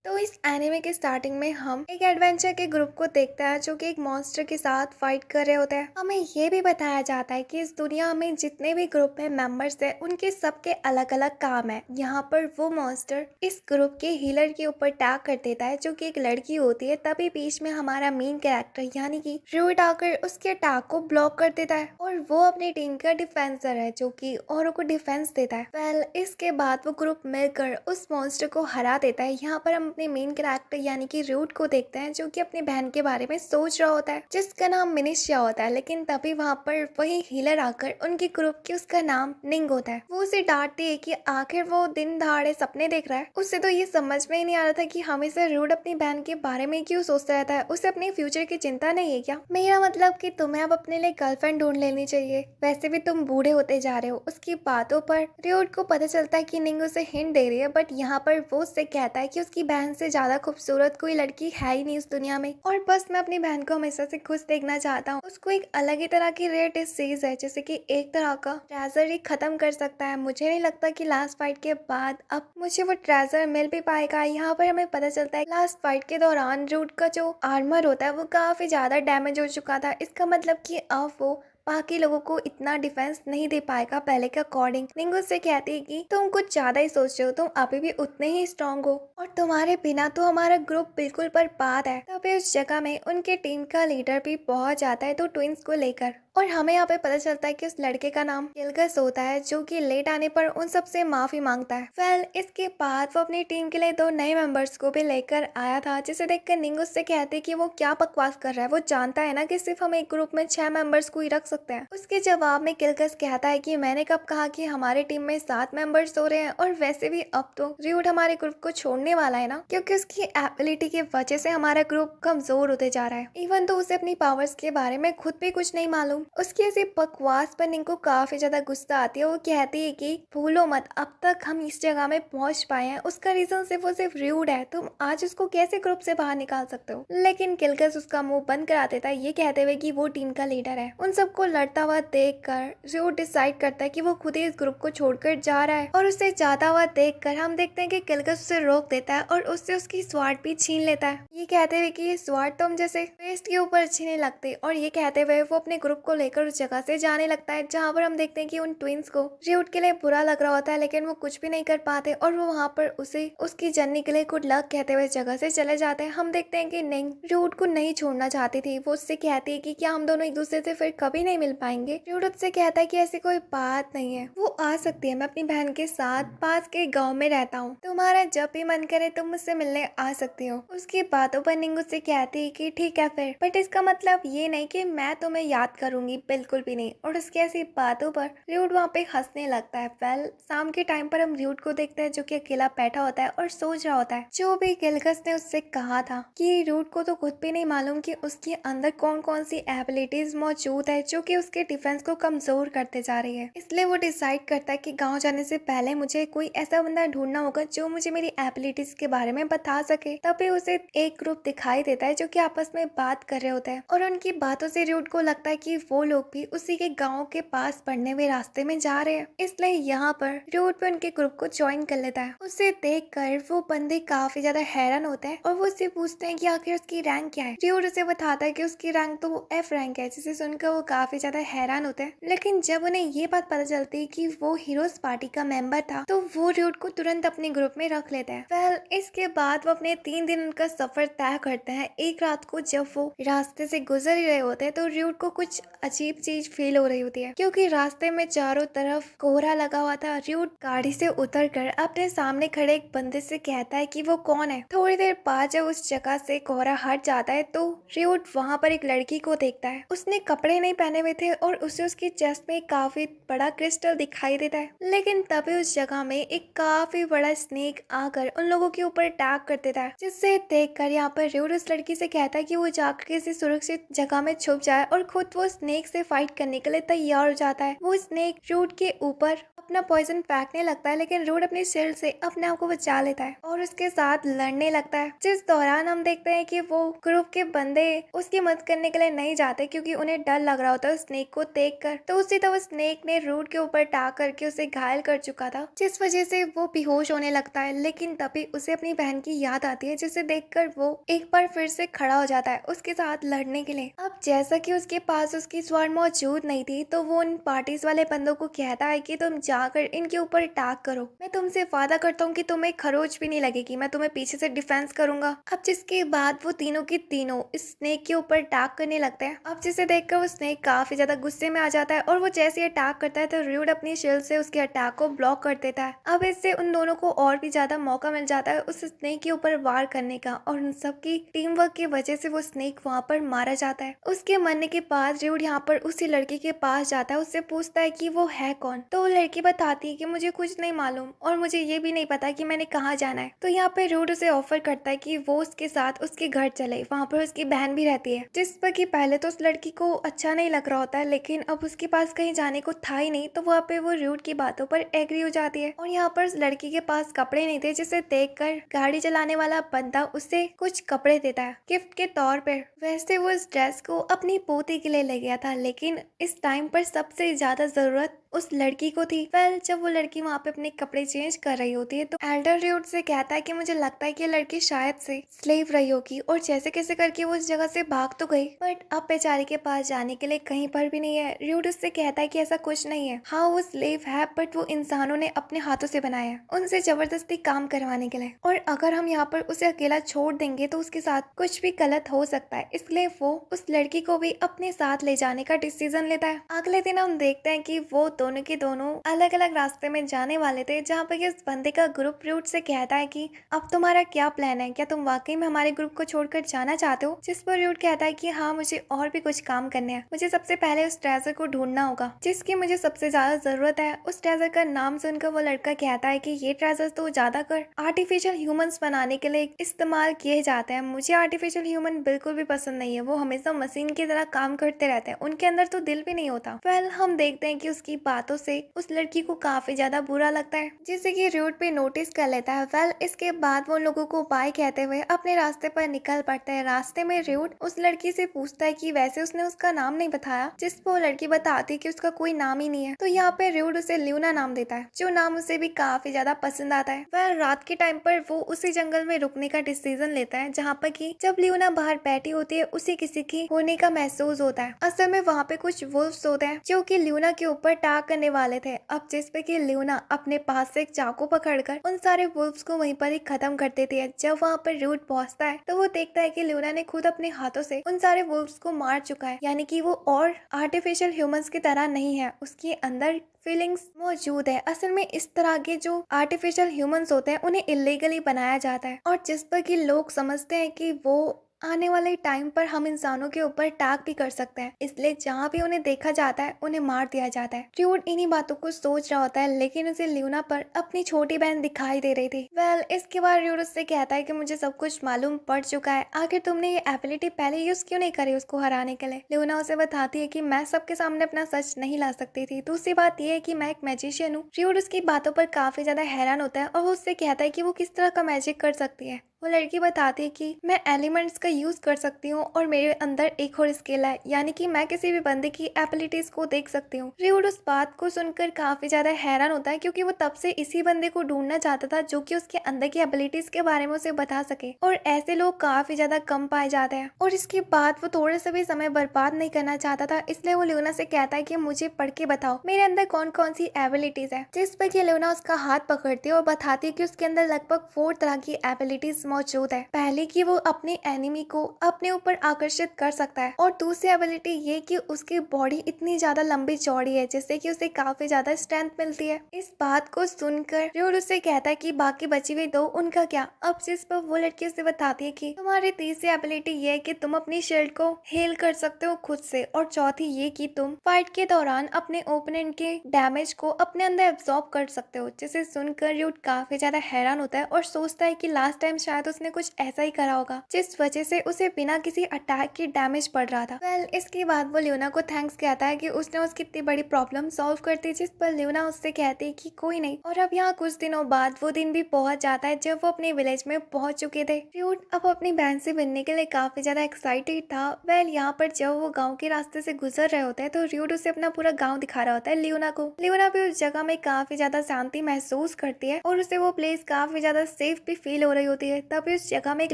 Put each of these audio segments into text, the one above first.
तो इस एनिमे के स्टार्टिंग में हम एक एडवेंचर के ग्रुप को देखते हैं जो कि एक मॉन्स्टर के साथ फाइट कर रहे होते हैं। हमें ये भी बताया जाता है कि इस दुनिया में जितने भी ग्रुप में मेंबर्स हैं उनके सबके अलग अलग काम है। यहाँ पर वो मॉन्स्टर इस ग्रुप के हीलर के ऊपर अटैक कर देता है जो कि एक लड़की होती है। तभी बीच में हमारा मेन कैरेक्टर यानी कि रूट आकर उसके अटैक को ब्लॉक कर देता है और वो अपनी टीम का डिफेंसर है जो कि औरों को डिफेंस देता है। इसके बाद वो ग्रुप मिलकर उस मॉन्स्टर को हरा देता है। यहाँ पर हम अपने मेन कैरेक्टर यानी कि रूट को देखते हैं जो कि अपनी बहन के बारे में सोच रहा होता है जिसका नाम मिनिशिया होता है। लेकिन तभी वहाँ पर वही हीलर आकर उनके ग्रुप की उसका नाम निंग होता है। वो उसे डांटती है कि आखिर वो दिन दहाड़े सपने देख रहा है। उससे तो ये समझ में ही नहीं आ रहा था कि हमेशा रूट अपनी बहन के बारे में क्यों सोचता रहता है। उसे अपने फ्यूचर की चिंता नहीं है क्या? मेरा मतलब कि तुम्हें अब अपने लिए गर्लफ्रेंड ढूंढ लेनी चाहिए। वैसे भी तुम बूढ़े होते जा रहे हो। उसकी बातों पर रूट को पता चलता है कि निंग उसे हिंट दे रही है, बट यहाँ पर वो उससे कहता है कि उसकी बहन से ज्यादा खूबसूरत कोई लड़की है ही नहीं इस दुनिया में और बस मैं अपनी बहन को हमेशा से खुश देखना चाहता हूँ। उसको एक अलग ही तरह की रेयर डिसीज है जैसे कि एक तरह का ट्रेजर ही खत्म कर सकता है। मुझे नहीं लगता कि लास्ट फाइट के बाद अब मुझे वो ट्रेजर मिल भी पाएगा। यहाँ पर हमें पता चलता है लास्ट फाइट के दौरान रूट का जो आर्मर होता है वो काफी ज्यादा डैमेज हो चुका था। इसका मतलब कि अब वो बाकी लोगों को इतना डिफेंस नहीं दे पाएगा पहले के अकॉर्डिंग। निंग उससे कहती है कि तुम कुछ ज्यादा ही सोच रहे हो, तुम अभी भी उतने ही स्ट्रांग हो और तुम्हारे बिना तो हमारा ग्रुप बिल्कुल बर्बाद है। तभी उस जगह में उनके टीम का लीडर भी पहुंच जाता है तो ट्विंस को लेकर, और हमें यहाँ पे पता चलता है कि उस लड़के का नाम किलगस होता है जो कि लेट आने पर उन सबसे माफी मांगता है। इसके बाद वो अपनी टीम के लिए दो नए मेंबर्स को भी लेकर आया था जिसे देखकर निंग उससे कहते कि वो क्या बकवास कर रहा है। वो जानता है ना कि सिर्फ हम एक ग्रुप में 6 मेंबर्स को ही रख सकते हैं। उसके जवाब में किलगस कहता है कि मैंने कब कहा कि हमारी टीम में 7 मेंबर्स हो रहे हैं, और वैसे भी अब तो रूट हमारे ग्रुप को छोड़ने वाला है ना, क्योंकि उसकी एबिलिटी की वजह से हमारा ग्रुप कमजोर होते जा रहा है। इवन तो उसे अपनी पावर्स के बारे में खुद भी कुछ नहीं मालूम। उसकी ऐसी बकवास पर निंग को काफी ज्यादा गुस्सा आती है। वो कहती है कि भूलो मत, अब तक हम इस जगह में पहुंच पाए हैं उसका रीजन सिर्फ रूट है। तुम आज उसको कैसे ग्रुप से बाहर निकाल सकते हो? लेकिन किलगस उसका मुंह बंद करा देता है ये कहते हुए कि वो टीम का लीडर है। उन सबको लड़ता हुआ देखकर रूट डिसाइड करता है कि वो खुद ही इस ग्रुप को छोड़कर जा रहा है, और उसे जाता हुआ देखकर हम देखते हैं कि किलगस उसे रोक देता है और उससे उसकी स्वार्ड भी छीन लेता है ये कहते हुए कि ये स्वार्ड तुम जैसे वेस्ट के ऊपर अच्छी नहीं लगती। और ये कहते हुए वो अपने ग्रुप को लेकर उस जगह से जाने लगता है जहाँ पर हम देखते हैं कि उन ट्विंस को रूट के लिए बुरा लग रहा होता है लेकिन वो कुछ भी नहीं कर पाते और वो वहाँ पर उसे उसकी जर्नी के लिए गुड लक कहते हुए जगह से चले जाते हैं। हम देखते हैं कि निंग रूट को नहीं छोड़ना चाहती थी। वो उससे कहती है कि क्या हम दोनों एक दूसरे से फिर कभी नहीं मिल पाएंगे? रूट उससे कहता है कि ऐसी कोई बात नहीं है, वो आ सकती है। मैं अपनी बहन के साथ पास के गाँव में रहता हूँ, तुम्हारा जब भी मन करे तुम मुझसे मिलने आ सकती हो। उसकी बातों पर निंग उससे कहती है कि ठीक है फिर, बट इसका मतलब ये नहीं कि मैं तुम्हें याद करूंगी, बिल्कुल भी नहीं। और उसकी ऐसी बातों पर रूट वहाँ पे हंसने लगता है। शाम के टाइम पर हम रूट को देखते हैं जो कि अकेला बैठा होता है और सोच रहा होता है जो भी किलगस ने उससे कहा था कि रूट को तो खुद भी नहीं मालूम कि उसके अंदर कौन कौन सी एबिलिटीज मौजूद है जो कि उसके डिफेंस को कमजोर करते जा रही है। इसलिए वो डिसाइड करता है कि गाँव जाने से पहले मुझे कोई ऐसा बंदा ढूंढना होगा जो मुझे मेरी एबिलिटीज के बारे में बता सके। तभी उसे एक ग्रुप दिखाई देता है जो कि आपस में बात कर रहे होते हैं, और उनकी बातों से रूट को लगता है कि वो लोग भी उसी के गांव के पास पढ़ने हुए रास्ते में जा रहे हैं। इसलिए यहाँ पर रूट भी उनके ग्रुप को ज्वाइन कर लेता है। उसे देखकर वो बंदे काफी ज्यादा हैरान होते हैं और वो उससे पूछते हैं कि आखिर उसकी रैंक क्या है। रूट उसे बताता है कि उसकी रैंक तो F रैंक है, जिसे सुनकर वो काफी ज्यादा हैरान होते हैं। लेकिन जब उन्हें ये बात पता चलती है कि वो हीरोज पार्टी का मेंबर था तो वो रूट को तुरंत अपने ग्रुप में रख लेता है। इसके बाद वो अपने 3 दिन उनका सफर तय करते हैं। एक रात को जब वो रास्ते से गुजर ही रहे होते हैं तो रूट को कुछ अजीब चीज फील हो रही होती है क्योंकि रास्ते में चारों तरफ कोहरा लगा हुआ था। रूट गाड़ी से उतरकर अपने सामने खड़े एक बंदे से कहता है कि वो कौन है। थोड़ी देर बाद जब उस जगह से कोहरा हट जाता है तो रूट वहाँ पर एक लड़की को देखता है। उसने कपड़े नहीं पहने हुए थे और उसे उसकी चेस्ट में काफी बड़ा क्रिस्टल दिखाई देता है। लेकिन तभी उस जगह में एक काफी बड़ा स्नेक आकर उन लोगों के ऊपर अटैक कर देता है, जिससे देखकर यहाँ पर रूट उस लड़की से कहता है कि वो जाकर किसी सुरक्षित जगह में छुप जाए और खुद वो स्नेक से फाइट करने के लिए तैयार हो जाता है। वो स्नेक रूट के ऊपर अपना पॉइजन फेंकने लगता है, लेकिन रूड अपनी शील्ड से अपने आप को बचा लेता है और उसके साथ लड़ने लगता है। जिस दौरान हम देखते हैं कि वो ग्रुप के बंदे उसकी मदद करने के लिए नहीं जाते क्योंकि उन्हें डर लग रहा होता है स्नेक को देख कर। तो उसी तरह स्नेक ने रूड के ऊपर टाक करके उसे घायल कर चुका था, जिस वजह से वो बेहोश होने लगता है। लेकिन तभी उसे अपनी बहन की याद आती है, जिसे देखकर वो एक बार फिर से खड़ा हो जाता है उसके साथ लड़ने के लिए। अब जैसा कि उसके पास उसकी स्वॉर्ड मौजूद नहीं थी, तो वो उन पार्टीज वाले बंदों को कहता है कि तुम जाकर इनके ऊपर अटैक करो, मैं तुमसे वादा करता हूँ कि तुम्हें खरोच भी नहीं लगेगी, मैं तुम्हें पीछे से डिफेंस करूंगा। अब जिसके बाद वो तीनों की तीनों इस स्नेक के ऊपर अटैक करने लगते हैं। अब जिसे देखकर वो स्नेक काफी ज्यादा गुस्से में आ जाता है और वो जैसे ही अटैक करता है तो र्यूड अपनी शील्ड से उसके अटैक को ब्लॉक कर देता है। अब इससे उन दोनों को और भी ज्यादा मौका मिल जाता है उस स्नेक के ऊपर वार करने का, और उन सबकी टीम वर्क की वजह से वो स्नेक वहां पर मारा जाता है। उसके मरने के बाद र्यूड यहाँ पर उसी लड़की के पास जाता है, उससे पूछता है कि वो है कौन। तो वो लड़की बताती है कि मुझे कुछ नहीं मालूम और मुझे ये भी नहीं पता कि मैंने कहाँ जाना है। तो यहाँ पे र्यूड उसे ऑफर करता है कि वो उसके साथ उसके घर चले, वहाँ पर उसकी बहन भी रहती है। जिस पर कि पहले तो उस लड़की को अच्छा नहीं लग रहा होता है, लेकिन अब उसके पास कहीं जाने को था ही नहीं, तो वहाँ पे वो र्यूड की बातों पर एग्री हो जाती है। और यहाँ पर लड़की के पास कपड़े नहीं थे, जिसे देखकर गाड़ी चलाने वाला बंदा उसे कुछ कपड़े देता है गिफ्ट के तौर पर। वैसे वो इस ड्रेस को अपनी पोती के लिए ले गया था, लेकिन इस टाइम पर सबसे ज्यादा जरूरत उस लड़की को थी। वेल, जब वो लड़की वहाँ पे अपने कपड़े चेंज कर रही होती है तो एल्डर र्यूड से कहता है कि मुझे लगता है कि ये लड़की शायद से स्लेव रही होगी और जैसे कैसे करके वो उस जगह से भाग तो गई, बट अब बेचारे के पास जाने के लिए कहीं पर भी नहीं है। र्यूड उससे कहता है कि ऐसा कुछ नहीं है, हाँ वो स्लेव है, बट वो इंसानों ने अपने हाथों से बनाया है उनसे जबरदस्ती काम करवाने के लिए, और अगर हम यहाँ पर उसे अकेला छोड़ देंगे तो उसके साथ कुछ भी गलत हो सकता है, इसलिए वो उस लड़की को भी अपने साथ ले जाने का डिसीजन लेता है। अगले दिन हम देखते हैं कि वो दोनों के दोनों अलग अलग रास्ते में जाने वाले थे, जहाँ पर इस बंदे का ग्रुप र्यूड से कहता है कि अब तुम्हारा क्या प्लान है, क्या तुम वाकई में हमारे ग्रुप को छोड़कर जाना चाहते हो। जिस पर र्यूड कहता है कि हाँ, मुझे और भी कुछ काम करने हैं, मुझे सबसे पहले उस ट्रेजर को ढूंढना होगा जिसकी मुझे सबसे ज्यादा जरूरत है। उस ट्रेजर का नाम सुनकर वो लड़का कहता है कि ये ट्रेजर तो ज्यादातर आर्टिफिशियल ह्यूमंस बनाने के लिए इस्तेमाल किए जाते हैं, मुझे आर्टिफिशियल ह्यूमन बिल्कुल भी पसंद नहीं है, वो हमेशा मशीन की तरह काम करते रहते हैं, उनके अंदर तो दिल भी नहीं होता। वेल, हम देखते हैं कि उसकी बातों से उस लड़की को काफी ज्यादा बुरा लगता है, जिसे कि र्यूड पे नोटिस कर लेता है। वेल, इसके बाद वो लोगों को बाय कहते हुए अपने रास्ते पर निकल पड़ता है। रास्ते में र्यूड उस लड़की से पूछता है कि वैसे उसने उसका नाम नहीं बताया, जिस पर वो लड़की बताती है कि उसका कोई नाम ही नहीं है। तो यहाँ पे र्यूड उसे ल्यूना नाम देता है, जो नाम उसे भी काफी ज्यादा पसंद आता है। वेल, रात के टाइम पर वो उसी जंगल में रुकने का डिसीजन लेता है, जहाँ पर कि जब ल्यूना बाहर बैठी होती है उसे किसी की होने का महसूस होता है। असल में वहाँ पे कुछ वुल्फ्स होते हैं जो कि ल्यूना के ऊपर अटैक करने वाले थे। अब जिस पे कि ल्यूना अपने पास से एक चाकू पकड़कर उन सारे वुल्फ्स को वहीं पर ही खत्म कर देती है। जब वहाँ पर र्यूड पहुंचता है तो वो देखता है कि ल्यूना ने खुद अपने हाथों से उन सारे वुल्फ्स को मार चुका है, यानी कि वो और आर्टिफिशियल ह्यूमंस की तरह नहीं है, उसके अंदर फीलिंग्स मौजूद है। असल में इस तरह के जो आर्टिफिशियल ह्यूमंस होते हैं उन्हें इलीगली बनाया जाता है, और जिस पर कि लोग समझते हैं कि वो आने वाले टाइम पर हम इंसानों के ऊपर अटैक भी कर सकते हैं, इसलिए जहाँ भी उन्हें देखा जाता है उन्हें मार दिया जाता है। र्यूड इन्हीं बातों को सोच रहा होता है, लेकिन उसे ल्यूना पर अपनी छोटी बहन दिखाई दे रही थी। वेल, इसके बाद र्यूड उससे कहता है कि मुझे सब कुछ मालूम पड़ चुका है, आखिर तुमने ये एबिलिटी पहले यूज क्यों नहीं करी उसको हराने के लिए। ल्यूना उसे बताती है कि मैं सबके सामने अपना सच नहीं ला सकती थी, दूसरी बात यह है कि मैं एक मैजिशियन हूँ। र्यूड उसकी बातों पर काफी ज्यादा हैरान होता है और वो उससे कहता है कि वो किस तरह का मैजिक कर सकती है। वो लड़की बताती है कि मैं एलिमेंट्स का यूज कर सकती हूँ और मेरे अंदर एक और स्किल है, यानी कि मैं किसी भी बंदे की एबिलिटीज को देख सकती हूँ। र्यूड उस बात को सुनकर काफी ज्यादा हैरान होता है, क्योंकि वो तब से इसी बंदे को ढूंढना चाहता था जो कि उसके अंदर की एबिलिटीज के बारे में उसे बता सके, और ऐसे लोग काफी ज्यादा कम पाए जाते हैं। और इसके बाद वो थोड़े से भी समय बर्बाद नहीं करना चाहता था, इसलिए वो ल्यूना से कहता है कि मुझे पढ़ के बताओ मेरे अंदर कौन कौन सी एबिलिटीज है। जिस पर कि ल्यूना उसका हाथ पकड़ती है और बताती है कि उसके अंदर लगभग 4 तरह की एबिलिटीज मौजूद है। पहले कि वो अपने एनिमी को अपने ऊपर आकर्षित कर सकता है, और दूसरी एबिलिटी ये कि उसकी बॉडी इतनी ज्यादा लंबी चौड़ी है जिससे कि उसे काफी ज्यादा स्ट्रेंथ मिलती है। इस बात को सुनकर र्यूड उससे कहता है कि बाकी बची हुई 2 उनका क्या। अब जिस पर वो लड़की उसे बताती है कि तुम्हारी तीसरी एबिलिटी ये है कि तुम अपनी शील्ड को हील कर सकते हो खुद से, और चौथी ये कि तुम फाइट के दौरान अपने ओपोनेंट के डैमेज को अपने अंदर एब्जॉर्ब कर सकते हो। जिसे सुनकर र्यूड काफी ज्यादा हैरान होता है और सोचता है कि लास्ट टाइम शायद शायद उसने कुछ ऐसा ही करा होगा जिस वजह से उसे बिना किसी अटैक के डैमेज पड़ रहा था। इसके बाद वो ल्यूना को थैंक्स कहता है कि उसने उसकी इतनी बड़ी प्रॉब्लम सॉल्व कर दी, जिस पर ल्यूना उससे कहती है कि कोई नहीं। और अब यहाँ कुछ दिनों बाद वो दिन भी पहुंच जाता है जब वो अपने विलेज में पहुंच चुके थे। ड्यूड अब अपनी बहन से मिलने के लिए काफी ज्यादा एक्साइटेड था। यहाँ पर जब वो गाँव के रास्ते से गुजर रहे होते हैं तो ड्यूड उसे अपना पूरा गाँव दिखा रहा होता है ल्यूना को। ल्यूना भी उस जगह में काफी ज्यादा शांति महसूस करती है और उसे वो प्लेस काफी ज्यादा सेफ भी फील हो रही होती है। तभी उस जगह में एक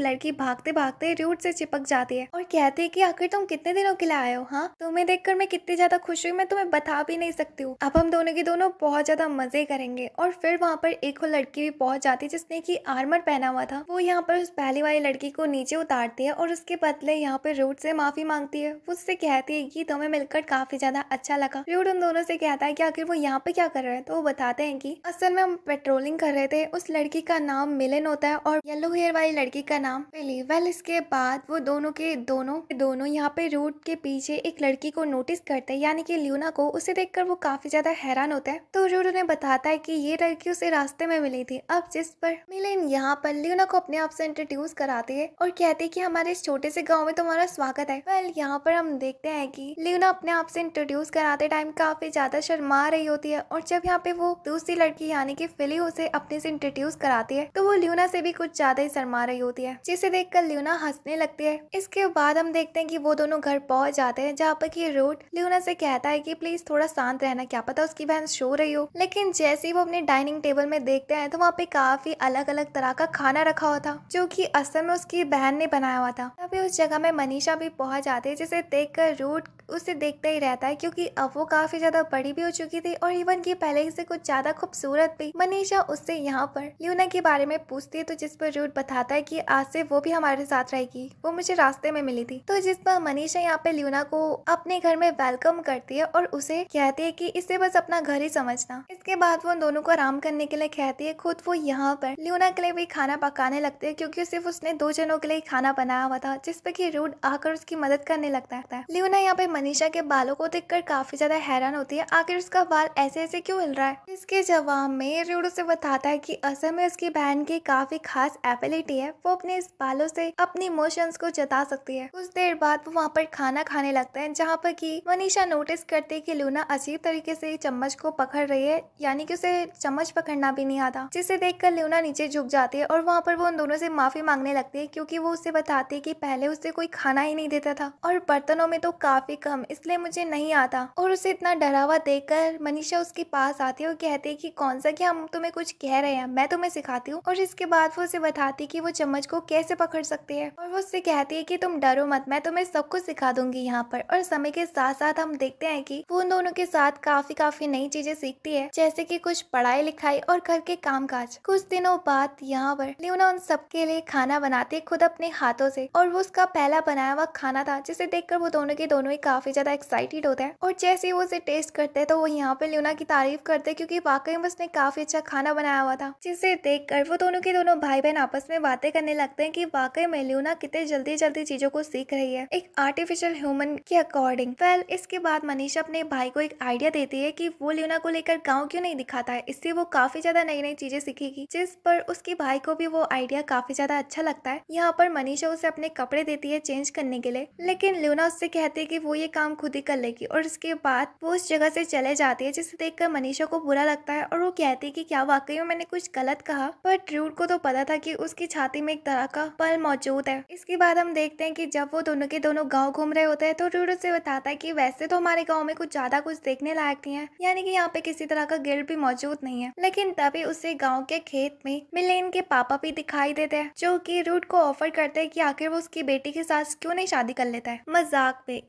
लड़की भागते भागते ड्यूड से चिपक जाती है और कहती है कि आखिर तुम कितने दिनों के लिए आए हो? हाँ, तुम्हें देखकर मैं कितनी ज्यादा खुश हुई, मैं तुम्हें बता भी नहीं सकती हूँ। अब हम दोनों के दोनों बहुत ज्यादा मजे करेंगे। और फिर वहाँ पर एक और लड़की भी पहुंच जाती है जिसने की आर्मर पहना हुआ था। वो यहाँ पर उस पहली वाली लड़की को नीचे उतारती है और उसके बदले यहाँ पे ड्यूड से माफी मांगती है। वो उससे कहती है कि तुम्हें मिलकर काफी ज्यादा अच्छा लगा। ड्यूड उन दोनों से कहता है कि आखिर वो यहाँ पे क्या कर रहे हैं। तो वो बताते हैं कि असल में हम पेट्रोलिंग कर रहे थे। उस लड़की का नाम मिलन होता है और येलो हेयर वाली लड़की का नाम बिली। इसके बाद वो दोनों यहाँ पे ड्यूड के पीछे एक लड़की को नोटिस करते हैं, यानी कि ल्यूना को। उसे देखकर वो काफी ज्यादा हैरान होता है। तो ड्यूड उन्हें बताता है कि ये लड़की उसे रास्ते में मिली थी। अब जिस पर मिलन यहाँ पर ल्यूना को अपने आप से इंट्रोड्यूस कराती है और कहती है कि हमारे इस छोटे से गाँव में तुम्हारा स्वागत है। यहाँ पर हम देखते हैं कि ल्यूना अपने आप से इंट्रोड्यूस कराते टाइम काफी ज्यादा शर्मा रही होती है। और जब यहाँ पे वो दूसरी लड़की यानी कि फिली उसे अपने से इंट्रोड्यूस कराती है तो वो ल्यूना से भी कुछ ज्यादा ही शर्मा रही होती है, जिसे देखकर ल्यूना हंसने लगती है। इसके बाद हम देखते हैं कि वो दोनों घर पहुंच जाते हैं जहाँ पर कि ड्यूड ल्यूना से कहता है कि प्लीज थोड़ा शांत रहना, क्या पता उसकी बहन सो रही हो। लेकिन जैसे ही वो अपने डाइनिंग टेबल में देखते हैं तो वहाँ पे काफी अलग अलग तरह का खाना रखा हुआ था जो कि असल में उसकी बहन ने बनाया हुआ था। तभी उस जगह में मनीषा भी पहुंच जाती है, जिसे देखकर ड्यूड उसे देखता ही रहता है क्योंकि अब वो काफी ज्यादा बड़ी भी हो चुकी थी और इवन की पहले से कुछ ज्यादा खूबसूरत भी। मनीषा उससे यहाँ पर ल्यूना के बारे में पूछती है तो जिस पर ड्यूड बताता है कि आज से वो भी हमारे साथ रहेगी, वो मुझे रास्ते में मिली थी। तो जिस पर मनीषा यहाँ पे ल्यूना को अपने घर में वेलकम करती है और उसे कहती है कि इसे बस अपना घर ही समझना। इसके बाद वो दोनों को आराम करने के लिए कहती है। खुद वो यहाँ पर ल्यूना के लिए भी खाना पकाने लगती है क्योंकि सिर्फ उसने 2 जनों के लिए खाना बनाया हुआ था, जिस पर कि ड्यूड आकर उसकी मदद करने लगता है। ल्यूना यहाँ पे मनीषा के बालों को देखकर काफी ज्यादा हैरान होती है, आखिर उसका बाल ऐसे ऐसे क्यों हिल रहा है। इसके जवाब में ड्यूड उसे बताता है कि असल में उसकी बहन की काफी खास एबिलिटी है, वो अपने इस बालों से अपनी इमोशंस को जता सकती है। कुछ देर बाद वो वहाँ पर खाना खाने लगता है जहाँ पर कि मनीषा नोटिस करती है कि ल्यूना अजीब तरीके से चम्मच को पकड़ रही है, यानी कि उसे चम्मच पकड़ना भी नहीं आता, जिसे देखकर ल्यूना नीचे झुक जाती है और वहाँ पर वो उन दोनों से माफी मांगने लगती है क्योंकि वो उसे बताती है कि पहले उसे कोई खाना ही नहीं देता था और बर्तनों में तो काफी कम, इसलिए मुझे नहीं आता। और उसे इतना डरा हुआ देखकर मनीषा उसके पास आती है और कहती है कि कौन सा कि हम तुम्हें कुछ कह रहे हैं, मैं तुम्हें सिखाती हूँ। और इसके बाद वो उसे बताती है कि वो चम्मच को कैसे पकड़ सकती है और वो उससे कहती है कि तुम डरो मत, मैं तुम्हें सब कुछ सिखा दूंगी यहाँ पर। और समय के साथ साथ हम देखते हैं कि वो उन दोनों के साथ काफी नई चीजें सीखती है, जैसे कि कुछ पढ़ाई लिखाई और घर के काम काज। कुछ दिनों बाद यहाँ पर ल्यूना उन सबके लिए खाना बनाती है खुद अपने हाथों से और वो उसका पहला बनाया हुआ खाना था, जिसे देखकर वो दोनों के दोनों ही काफी ज्यादा एक्साइटेड होते हैं। और जैसे ही वो उसे टेस्ट करते हैं तो वो यहाँ पे ल्यूना की तारीफ करते हैं क्योंकि वाकई में उसने काफी अच्छा खाना बनाया हुआ था, जिसे देखकर वो दोनों के दोनों भाई बहन आपस में बातें करने लगते हैं कि वाकई में ल्यूना कितने जल्दी जल्दी चीजों को सीख रही है एक आर्टिफिशियल ह्यूमन के अकॉर्डिंग। इसके बाद मनीषा अपने भाई को एक आइडिया देती है कि वो ल्यूना को लेकर गाँव क्यों नहीं दिखाता है, इससे वो काफी ज्यादा नई नई चीजें सीखेगी, जिस पर उसके भाई को भी वो आइडिया काफी ज्यादा अच्छा लगता है। यहाँ पर मनीषा उसे अपने कपड़े देती है चेंज करने के लिए, लेकिन ल्यूना उससे कहती है कि वो ये काम खुद ही कर लेगी और उसके बाद वो उस जगह से चले जाती है, जिसे देखकर मनीषा को बुरा लगता है और वो कहती है कि क्या वाकई में मैंने कुछ गलत कहा। पर ड्यूड को तो पता था कि उसकी छाती में एक तरह का पल मौजूद है। इसके बाद हम देखते हैं कि जब वो दोनों के दोनों गाँव घूम रहे होते हैं तो ड्यूड उसे बताता है कि वैसे तो हमारे गाँव में कुछ ज्यादा कुछ देखने लायक नहीं है, यानी कि यहाँ पे किसी तरह का गिल्ड भी मौजूद नहीं है। लेकिन तभी उसे गाँव के खेत में मिलेन के पापा भी दिखाई देते हैं, जो कि ड्यूड को ऑफर करते हैं कि आखिर वो उसकी बेटी के साथ क्यों नहीं शादी कर लेता है मजाक पे।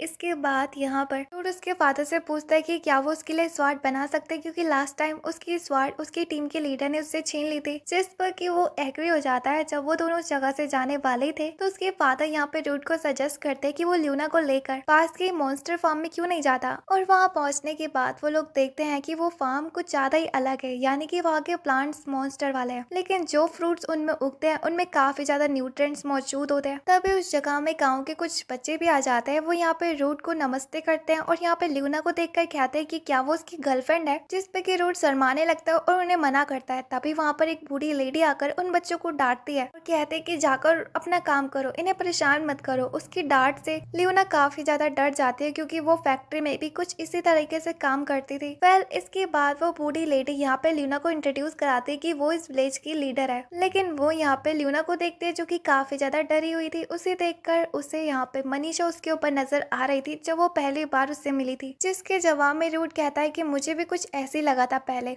इसके बाद यहाँ पर ड्यूड उसके फादर से पूछता है कि क्या वो उसके लिए स्वाड बना सकते हैं, क्योंकि लास्ट टाइम उसकी स्वाड उसकी टीम के लीडर ने उससे छीन ली थी, जिस पर कि वो एग्री हो जाता है। जब वो दोनों उस जगह से जाने वाले थे तो उसके फादर यहाँ पे ड्यूड को सजेस्ट करते हैं कि वो ल्यूना को लेकर पास के मॉन्स्टर फार्म में क्यों नहीं जाता। और वहाँ पहुँचने के बाद वो लोग देखते हैं कि वो फार्म कुछ ज्यादा ही अलग है, यानी कि वहाँ के प्लांट्स मॉन्स्टर वाले हैं, लेकिन जो फ्रूट्स उनमें उगते हैं उनमें काफी ज्यादा न्यूट्रिएंट्स मौजूद होते हैं। तभी उस जगह में गाँव के कुछ बच्चे भी आ जाते हैं। वो यहाँ पे पे रूट को नमस्ते करते हैं और यहाँ पे ल्यूना को देखकर कहते हैं कि क्या वो उसकी गर्लफ्रेंड है, जिस पे कि रूट शर्माने लगता है और उन्हें मना करता है। तभी वहाँ पर एक बूढ़ी लेडी आकर उन बच्चों को डांटती है और कहते हैं कि जाकर अपना काम करो, इन्हें परेशान मत करो। उसकी डांट से ल्यूना काफी ज्यादा डर जाती है क्योंकि वो फैक्ट्री में भी कुछ इसी तरीके से काम करती थी। इसके बाद वो बूढ़ी लेडी यहाँ पे ल्यूना को इंट्रोड्यूस कराती है कि वो इस विलेज की लीडर है, लेकिन वो यहाँ पे ल्यूना को देखते है जो कि काफी ज्यादा डरी हुई थी। उसे देखकर उसे यहाँ पे मनीषा उसके ऊपर नजर आ रही थी जब वो पहली बार उससे मिली थी, जिसके जवाब में रूट कहता है कि मुझे भी कुछ ऐसे लगा था पहले।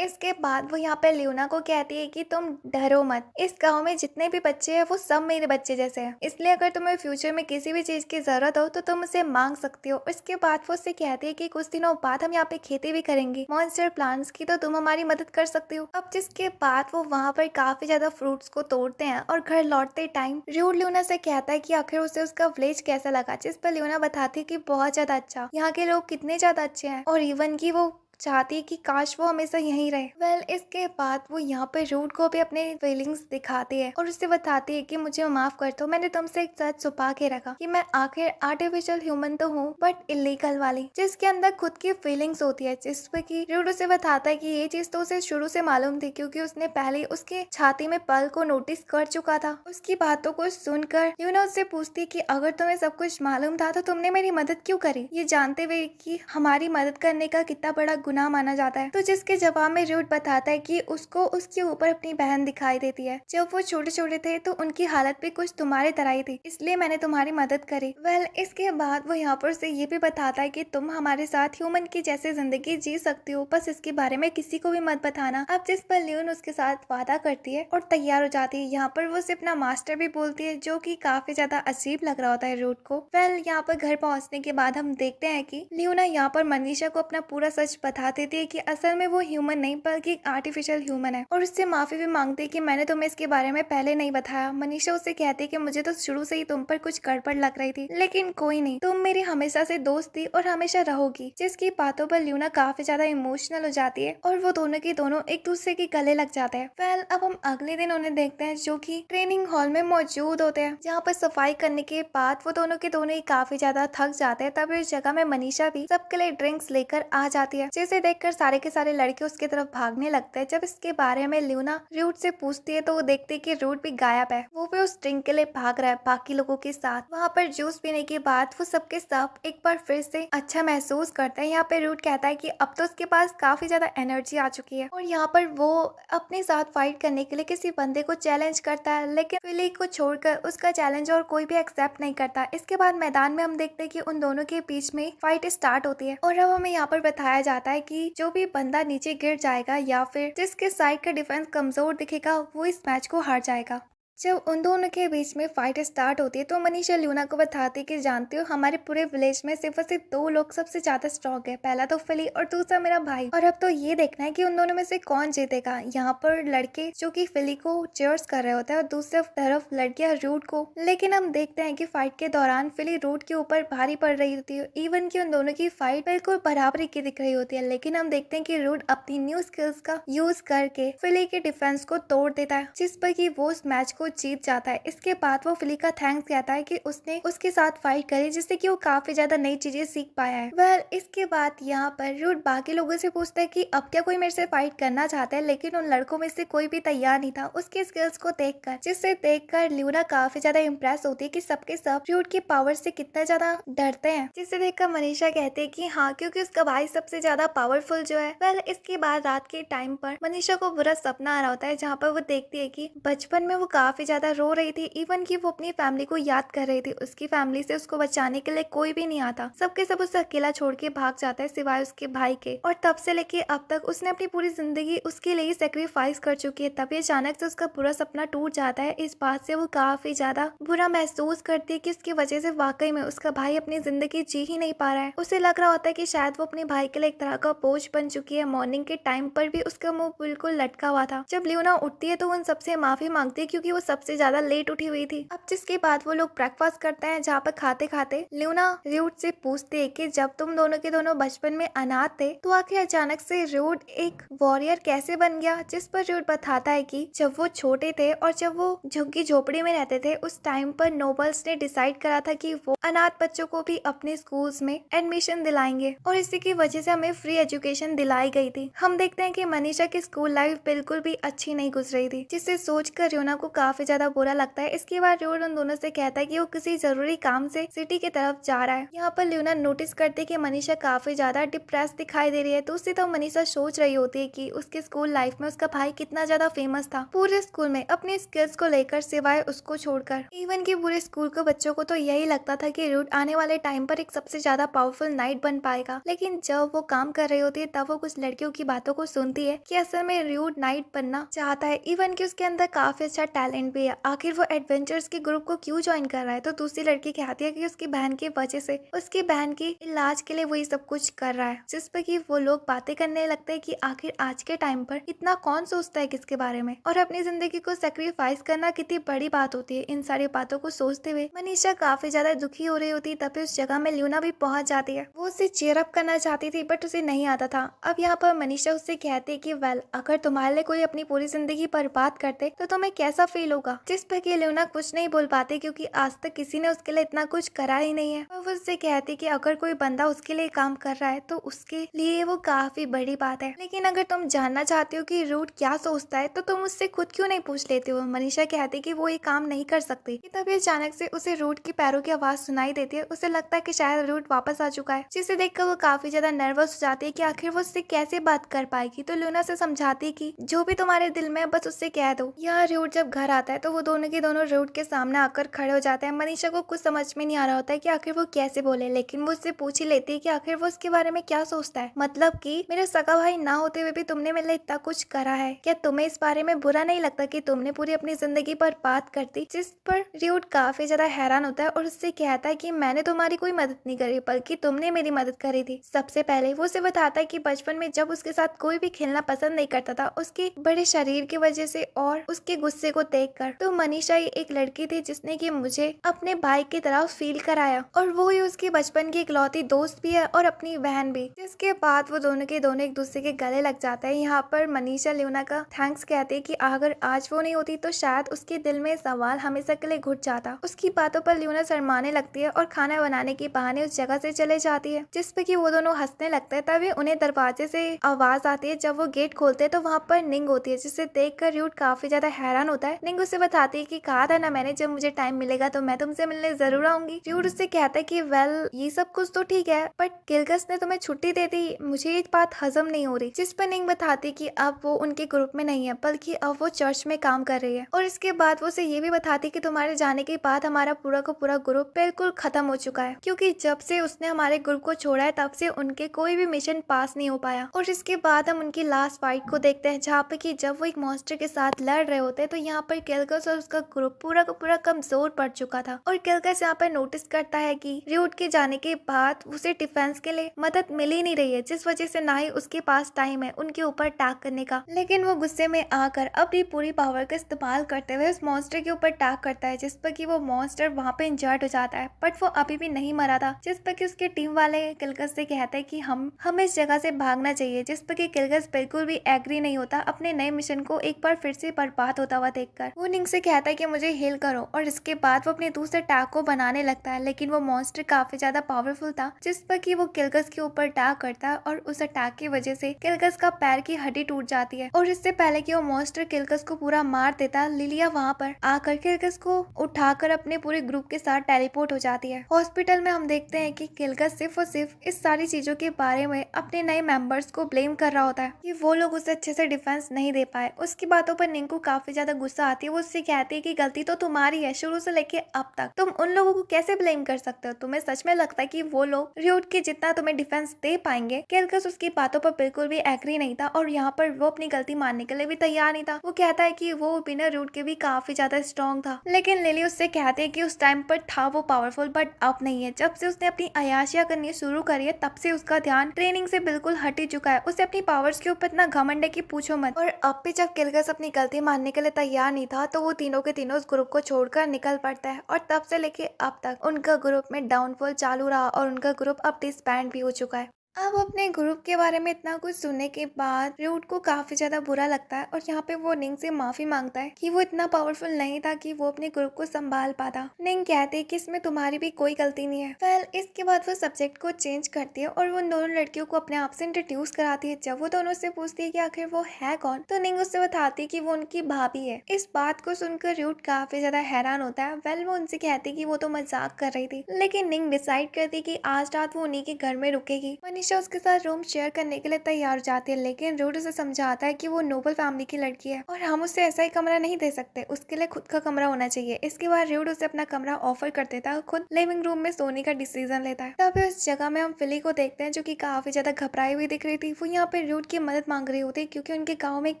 इसके बाद वो यहाँ पे ल्यूना को कहती है कि तुम डरो मत, इस गाँव में जितने भी बच्चे हैं वो सब मेरे बच्चे जैसे हैं, इसलिए अगर तुम्हें फ्यूचर में किसी भी चीज की जरूरत हो तो तुम मुझसे मांग सकती हो। इसके बाद वो उससे कहती है कि कुछ दिनों बाद हम यहाँ पे खेती भी करेंगे मॉन्स्टर प्लांट्स की, तो तुम हमारी मदद कर सकती हो। अब जिसके बाद वो वहाँ पर काफी ज्यादा फ्रूट्स को तोड़ते हैं और घर लौटते टाइम रूट ल्यूना से कहता है कि आखिर उसे उसका विलेज कैसा लगा, जिस पर ल्यूना बताती है कि बहुत ज्यादा अच्छा, यहाँ के लोग कितने ज्यादा अच्छे हैं और इवन की वो चाहती है कि काश वो हमेशा यहीं रहे। इसके बाद वो यहाँ पे रूट को भी अपने फीलिंग्स दिखाती है और उससे बताती है कि मुझे माफ कर दो, मैंने तुमसे एक सच छुपा के रखा कि मैं आखिर आर्टिफिशियल ह्यूमन तो हूँ बट इलीगल वाली, जिसके अंदर खुद की फीलिंग्स होती है। जिसपे कि रूट उसे बताता है कि ये चीज तो उसे शुरू से मालूम थी क्योंकि उसने पहले उसके छाती में पल को नोटिस कर चुका था। उसकी बातों को सुनकर यूना उससे पूछती कि अगर तुम्हें सब कुछ मालूम था तो तुमने मेरी मदद क्यों करी, ये जानते हुए कि हमारी मदद करने का कितना बड़ा गुनाह माना जाता है। तो जिसके जवाब में रूट बताता है कि उसको उसके ऊपर अपनी बहन दिखाई देती है। जब वो छोटे छोटे थे तो उनकी हालत भी कुछ तुम्हारे तरह ही थी, इसलिए मैंने तुम्हारी मदद करी। इसके बाद वो यहाँ पर से ये भी बताता है कि तुम हमारे साथ ह्यूमन की जैसे जिंदगी जी सकती हो, बस इसके बारे में किसी को भी मत बताना। अब जिस पर ल्यून उसके साथ वादा करती है और तैयार हो जाती है। यहाँ पर वो उसे अपना मास्टर भी बोलती है जो कि काफी ज्यादा अजीब लग रहा होता है रूट को। यहाँ पर घर पहुंचने के बाद हम देखते हैं कि ल्यूना यहाँ पर मनीषा को अपना पूरा सच बता देती है कि असल में वो ह्यूमन नहीं बल्कि आर्टिफिशियल ह्यूमन है और उससे माफी भी मांगती है कि मैंने तुम्हें इसके बारे में पहले नहीं बताया। मनीषा उससे कहती है कि मुझे तो शुरू से ही तुम पर कुछ गड़बड़ लग रही थी, लेकिन कोई नहीं, तुम मेरी हमेशा से दोस्त थी और हमेशा रहोगी। जिसकी बातों पर ल्यूना काफी ज्यादा इमोशनल हो जाती है और वो दोनों के दोनों एक दूसरे के गले लग जाते हैं। अब हम अगले दिन उन्हें देखते हैं जो कि ट्रेनिंग हॉल में मौजूद होते हैं, जहाँ पर सफाई करने के बाद वो दोनों के दोनों ही काफी ज्यादा थक जाते हैं। तभी उस जगह में मनीषा भी सबके लिए ड्रिंक्स लेकर आ जाती है, जिसे देखकर सारे के सारे लड़के उसकी तरफ भागने लगते हैं। जब इसके बारे में ल्यूना रूट से पूछती है तो वो देखती है कि रूट भी गायब है, वो भी उस ड्रिंक के लिए भाग रहा है बाकी लोगों के साथ। वहाँ पर जूस पीने के बाद वो सबके सब एक बार फिर से अच्छा महसूस करते हैं। यहाँ पे रूट कहता है कि अब तो उसके पास काफी ज्यादा एनर्जी आ चुकी है और यहाँ पर वो अपने साथ फाइट करने के लिए किसी बंदे को चैलेंज करता है, लेकिन फिली को छोड़कर उसका चैलेंज और कोई भी एक्सेप्ट नहीं करता। इसके बाद मैदान में हम देखते हैं कि उन दोनों के बीच में फाइट स्टार्ट होती है और अब हमें यहाँ पर बताया जाता है कि जो भी बंदा नीचे गिर जाएगा या फिर जिसके साइड का डिफेंस कमजोर दिखेगा वो इस मैच को हार जाएगा। जब उन दोनों के बीच में फाइट स्टार्ट होती है तो मनीषा ल्यूना को बताती है कि जानती हो हमारे पूरे विलेज में सिर्फ और सिर्फ दो लोग सबसे ज्यादा स्ट्रॉन्ग है, पहला तो फिली और दूसरा मेरा भाई, और अब तो ये देखना है कि उन दोनों में से कौन जीतेगा। यहाँ पर लड़के जो कि फिली को चीयर्स कर रहे होते हैं और दूसरी तरफ लड़कियां रूट को, लेकिन हम देखते हैं कि फाइट के दौरान फिली रूट के ऊपर भारी पड़ रही होती है, इवन की उन दोनों की फाइट बिल्कुल बराबरी की दिख रही होती है। लेकिन हम देखते हैं कि रूट अपनी न्यू स्किल्स का यूज करके फिली के डिफेंस को तोड़ देता है, जिस पर कि वो उस मैच को जीत जाता है। इसके बाद वो फिली का थैंक्स कहता है कि उसने उसके साथ फाइट करी, जिससे कि वो काफी ज्यादा नई चीजें सीख पाया है। इसके बाद यहाँ पर रूट बाकी लोगों से पूछता है कि अब क्या कोई मेरे से फाइट करना चाहता है, लेकिन उन लड़कों में से कोई भी तैयार नहीं था उसके स्किल्स को देखकर, जिससे देखकर ल्यूना काफी ज्यादा इम्प्रेस होती है कि सबके सब रूट की पावर से कितना ज्यादा डरते हैं, जिससे देखकर मनीषा कहते हैं कि हाँ, क्योंकि उसका भाई सबसे ज्यादा पावरफुल जो है। इसके बाद रात के टाइम पर मनीषा को बुरा सपना आ रहा होता है, जहाँ पर वो देखती है कि बचपन में वो काफी ज्यादा रो रही थी, इवन की वो अपनी फैमिली को याद कर रही थी। उसकी फैमिली से उसको बचाने के लिए कोई भी नहीं आता, सबके सब उसे अकेला छोड़ के भाग जाता है सिवाय उसके भाई के। और तब से लेके अब तक उसने अपनी पूरी जिंदगी उसके लिए सेक्रीफाइस कर चुकी है। तभी अचानक से उसका पूरा सपना टूट जाता है। इस बात से वो काफी ज्यादा बुरा महसूस करती है कि उसकी वजह से वाकई में उसका भाई अपनी जिंदगी जी ही नहीं पा रहा है। उसे लग रहा होता है कि शायद वो अपने भाई के लिए एक तरह का बोझ बन चुकी है। मॉर्निंग के टाइम पर भी उसका मुंह बिल्कुल लटका हुआ था। जब ल्यूना उठती है तो उन सबसे माफी मांगती है क्योंकि वो सबसे ज्यादा लेट उठी हुई थी। अब जिसके बाद वो लोग ब्रेकफास्ट करते हैं, जहाँ पर खाते खाते ल्यूना रूट से पूछती है कि जब तुम दोनों के दोनों बचपन में अनाथ थे तो आखिर अचानक से रूट एक वॉरियर कैसे बन गया। जिस पर रूट बताता है कि जब वो छोटे थे और जब वो झुग्गी झोपड़ी में रहते थे उस टाइम पर नोबल्स ने डिसाइड करा था कि वो अनाथ बच्चों को भी अपने स्कूल्स में एडमिशन दिलाएंगे और इसी की वजह से हमें फ्री एजुकेशन दिलाई गई थी। हम देखते हैं कि मनीषा की स्कूल लाइफ बिल्कुल भी अच्छी नहीं गुजरी थी, जिसे सोचकर र्योना को काफी ज्यादा बुरा लगता है। इसके बाद रूट उन दोनों से कहता है कि वो किसी जरूरी काम से सिटी की तरफ जा रहा है। यहाँ पर ल्यूना नोटिस करते कि मनीषा काफी ज्यादा डिप्रेस दिखाई दे रही है, तो उससे तो मनीषा सोच रही होती है कि उसके स्कूल लाइफ में उसका भाई कितना ज्यादा फेमस था पूरे स्कूल में अपने स्किल्स को लेकर, सिवाय उसको छोड़कर। इवन कि पूरे स्कूल के बच्चों को तो यही लगता था कि रूट आने वाले टाइम पर एक सबसे ज्यादा पावरफुल नाइट बन पाएगा। लेकिन जब वो काम कर रही होती है तब वो कुछ लड़कियों की बातों को सुनती है कि असल में रूट नाइट बनना चाहता है। इवन कि उसके अंदर काफी अच्छा टैलेंट भी है। आखिर वो एडवेंचर्स के ग्रुप को क्यों ज्वाइन कर रहा है, तो दूसरी लड़की कहती है कि उसकी बहन की वजह से, उसकी बहन की इलाज के लिए वो ये सब कुछ कर रहा है। जिस पर कि वो लोग बातें करने लगते हैं कि आखिर आज के टाइम पर इतना कौन सोचता है किसके बारे में, और अपनी जिंदगी को सेक्रीफाइस करना कितनी बड़ी बात होती है। इन सारी बातों को सोचते हुए मनीषा काफी ज्यादा दुखी हो रही होती है। तभी उस जगह में ल्यूना भी पहुंच जाती है। वो उसे चीयर अप करना चाहती थी बट उसे नहीं आता था। अब यहाँ पर मनीषा उससे कहती है कि वेल, अगर तुम्हारे लिए कोई अपनी पूरी जिंदगी बर्बाद करते तो तुम्हें कैसा फील होगा। जिस पर कि ल्यूना कुछ नहीं बोल पाती क्योंकि आज तक किसी ने उसके लिए इतना कुछ करा ही नहीं है। वो उससे कहती कि अगर कोई बंदा उसके लिए काम कर रहा है तो उसके लिए वो काफी बड़ी बात है। लेकिन अगर तुम जानना चाहती हो कि रूट क्या सोचता है तो तुम उससे खुद क्यों नहीं पूछ लेते हो। मनीषा कहती कि वो ये काम नहीं कर सकती। तभी अचानक से उसे रूट की पैरों की आवाज सुनाई देती है। उसे लगता है कि शायद रूट वापस आ चुका है, जिसे देखकर वो काफी ज्यादा नर्वस हो जाती है कि आखिर वो उससे कैसे बात कर पाएगी। तो ल्यूना से समझाती है कि जो भी तुम्हारे दिल में है बस उससे कह दो। यहाँ रूट जब घर आता है तो वो दोनों के दोनों रूट के सामने आकर खड़े हो जाते हैं। मनीषा को कुछ समझ में नहीं आ रहा होता है कि आखिर वो कैसे बोले, लेकिन वो उससे पूछ ही लेती है कि आखिर वो उसके बारे में क्या सोचता है। मतलब कि मेरा सगा भाई ना होते हुए भी तुमने मेरे लिए इतना कुछ करा है, क्या तुम्हें इस बारे में बुरा नहीं लगता कि तुमने पूरी अपनी जिंदगी पर बात कर दी। जिस पर रूट काफी ज्यादा हैरान होता है और उससे कहता है कि मैंने तुम्हारी कोई मदद नहीं करी बल्कि तुमने मेरी मदद करी थी। सबसे पहले वो उसे बताता है कि बचपन में जब उसके साथ कोई भी खेलना पसंद नहीं करता था उसके बड़े शरीर की वजह से और उसके गुस्से को देखकर, तो मनीषा ही एक लड़की थी जिसने कि मुझे अपने भाई की तरह फील कराया और वो ही उसकी बचपन की इकलौती दोस्त भी है और अपनी बहन भी। जिसके बाद वो दोनों के दोनों एक दूसरे के गले लग जाते हैं। यहाँ पर मनीषा ल्यूना का थैंक्स कहती है कि अगर आज वो नहीं होती तो शायद उसके दिल में सवाल हमेशा के लिए घुट जाता। उसकी बातों पर ल्यूना शर्माने लगती है और खाना बनाने के बहाने उस जगह से चले जाती है। जिस पे कि वो दोनों हंसने लगते हैं। तभी उन्हें दरवाजे से आवाज आती है। जब वो गेट खोलते हैं तो वहाँ पर निंग होती है, जिसे देखकर रूट काफी ज्यादा हैरान होता है। निंग उसे बताती है कि कहा था ना मैंने, जब मुझे टाइम मिलेगा तो मैं तुमसे मिलने जरूर आऊंगी। रूट उससे कहता है कि वेल, ये सब कुछ तो ठीक है बट किलगस ने तुम्हें छुट्टी दे दी, मुझे ये बात हजम नहीं हो रही। जिस पर निंग बताती कि अब वो उनके ग्रुप में नहीं है बल्कि अब वो चर्च में काम कर रही है। और इसके बाद वो उसे ये भी बताती कि तुम्हारे जाने के बाद हमारा पूरा का पूरा ग्रुप बिल्कुल खत्म हो चुका है, क्योंकि जब से उसने हमारे ग्रुप को छोड़ा है तब से उनके कोई भी मिशन पास नहीं हो पाया। और इसके बाद हम उनकी लास्ट फाइट को देखते हैं, जहाँ पे कि जब वो एक मॉन्स्टर के साथ लड़ रहे होते हैं तो यहाँ पर किलगस और उसका ग्रुप पूरा का पूरा कमजोर पड़ चुका था। और किलगस यहाँ पर नोटिस करता है कि रूट के जाने के बाद उसे डिफेंस के लिए मदद मिल ही नहीं रही है, जिस वजह से ना ही उसके पास टाइम है उनके ऊपर अटैक करने का। लेकिन वो गुस्से में आकर अपनी पूरी पावर का इस्तेमाल करते हुए उस मॉन्स्टर के ऊपर अटैक करता है, जिस पर कि वो मॉन्स्टर वहाँ पे इंजर्ड हो जाता है बट वो अभी भी नहीं मरा था। जिस पर कि उसके टीम वाले किलगस से कहते हैं कि हमें इस जगह से भागना चाहिए। जिस पर कि किलगस बिल्कुल भी एग्री नहीं होता अपने नए मिशन को एक बार फिर से बर्बाद होता हुआ देखकर। वो निंग से कहता है कि मुझे हील करो और इसके बाद वो अपने दूसरे अटैक को बनाने लगता है। लेकिन वो मॉन्स्टर काफी ज्यादा पावरफुल था, जिस पर कि वो किलगस के ऊपर अटैक करता है और उस अटैक की वजह से किलगस का पैर की हड्डी टूट जाती है। और इससे पहले कि वो मॉन्स्टर किलगस को पूरा मार देता, लिलिया वहाँ पर आकर किलगस को उठाकर अपने पूरे ग्रुप के साथ टेलीपोर्ट हो जाती है। हॉस्पिटल में हम देखते हैं कि किलगस सिर्फ और सिर्फ इस सारी चीजों के बारे में अपने नए मेंबर्स को ब्लेम कर रहा होता है कि वो लोग उसे अच्छे से डिफेंस नहीं दे पाए। उसकी बातों पर निंग को काफी ज्यादा गुस्सा आती है। वो उससे कहती है कि गलती तो तुम्हारी है, शुरू से लेके अब तक तुम उन लोगों को कैसे ब्लेम कर सकते हो। तुम्हें सच में लगता है कि वो लोग रूट के जितना तुम्हें डिफेंस दे पाएंगे। किलगस उसकी बातों पर बिल्कुल भी एग्री नहीं था और यहाँ पर वो अपनी गलती मानने के लिए भी तैयार नहीं था। वो कहता है कि वो बिना रूट के भी काफी ज्यादा स्ट्रॉन्ग था। लेकिन लिली उससे कहती है कि उस टाइम पर था वो पावरफुल बट अब नहीं है। जब से उसने अपनी अयाशियां करनी शुरू करी है तब से उसका ध्यान ट्रेनिंग से बिल्कुल हट ही चुका है। उसे अपनी पावर्स के ऊपर इतना घमंड है कि पूछो मत। और अब भी जब किलगस अपनी गलती मानने के लिए तैयार नहीं था तो वो तीनों के तीनों उस ग्रुप को छोड़कर निकल पड़ता है और तब से लेके अब तक उनका ग्रुप में डाउनफॉल चालू रहा और उनका ग्रुप अब डिसबैंड भी हो चुका है। अब अपने ग्रुप के बारे में इतना कुछ सुनने के बाद रूट को काफी ज्यादा बुरा लगता है और यहाँ पे वो निंग से माफी मांगता है कि वो इतना पावरफुल नहीं था कि वो अपने ग्रुप को संभाल पाता। निंग कहती है कि इसमें तुम्हारी भी कोई गलती नहीं है। वेल इसके बाद वो सब्जेक्ट को चेंज करती है और वो उन दोनों लड़कियों को अपने आप से इंट्रोड्यूस कराती है। जब वो दोनों से पूछती है कि आखिर वो है कौन, तो निंग उससे बताती है कि वो उनकी भाभी है। इस बात को सुनकर रूट काफी ज्यादा हैरान होता है। वेल वो उनसे कहती है कि वो तो मजाक कर रही थी, लेकिन निंग डिसाइड करती है कि आज रात वो उन्हीं के घर में रुकेगी। मनीषा उसके साथ रूम शेयर करने के लिए तैयार हो जाती है, लेकिन रूट उसे समझाता है कि वो नोबल फैमिली की लड़की है और हम उसे ऐसा ही कमरा नहीं दे सकते, उसके लिए खुद का कमरा होना चाहिए। इसके बाद रूट उसे अपना कमरा ऑफर कर देता है और खुद लिविंग रूम में सोने का डिसीजन लेता है। तभी उस जगह में हम फिली को देखते हैं जो कि काफी ज्यादा घबराई हुई दिख रही थी। वो यहाँ पे रूट की मदद मांग रही होती है क्योंकि उनके गाँव में एक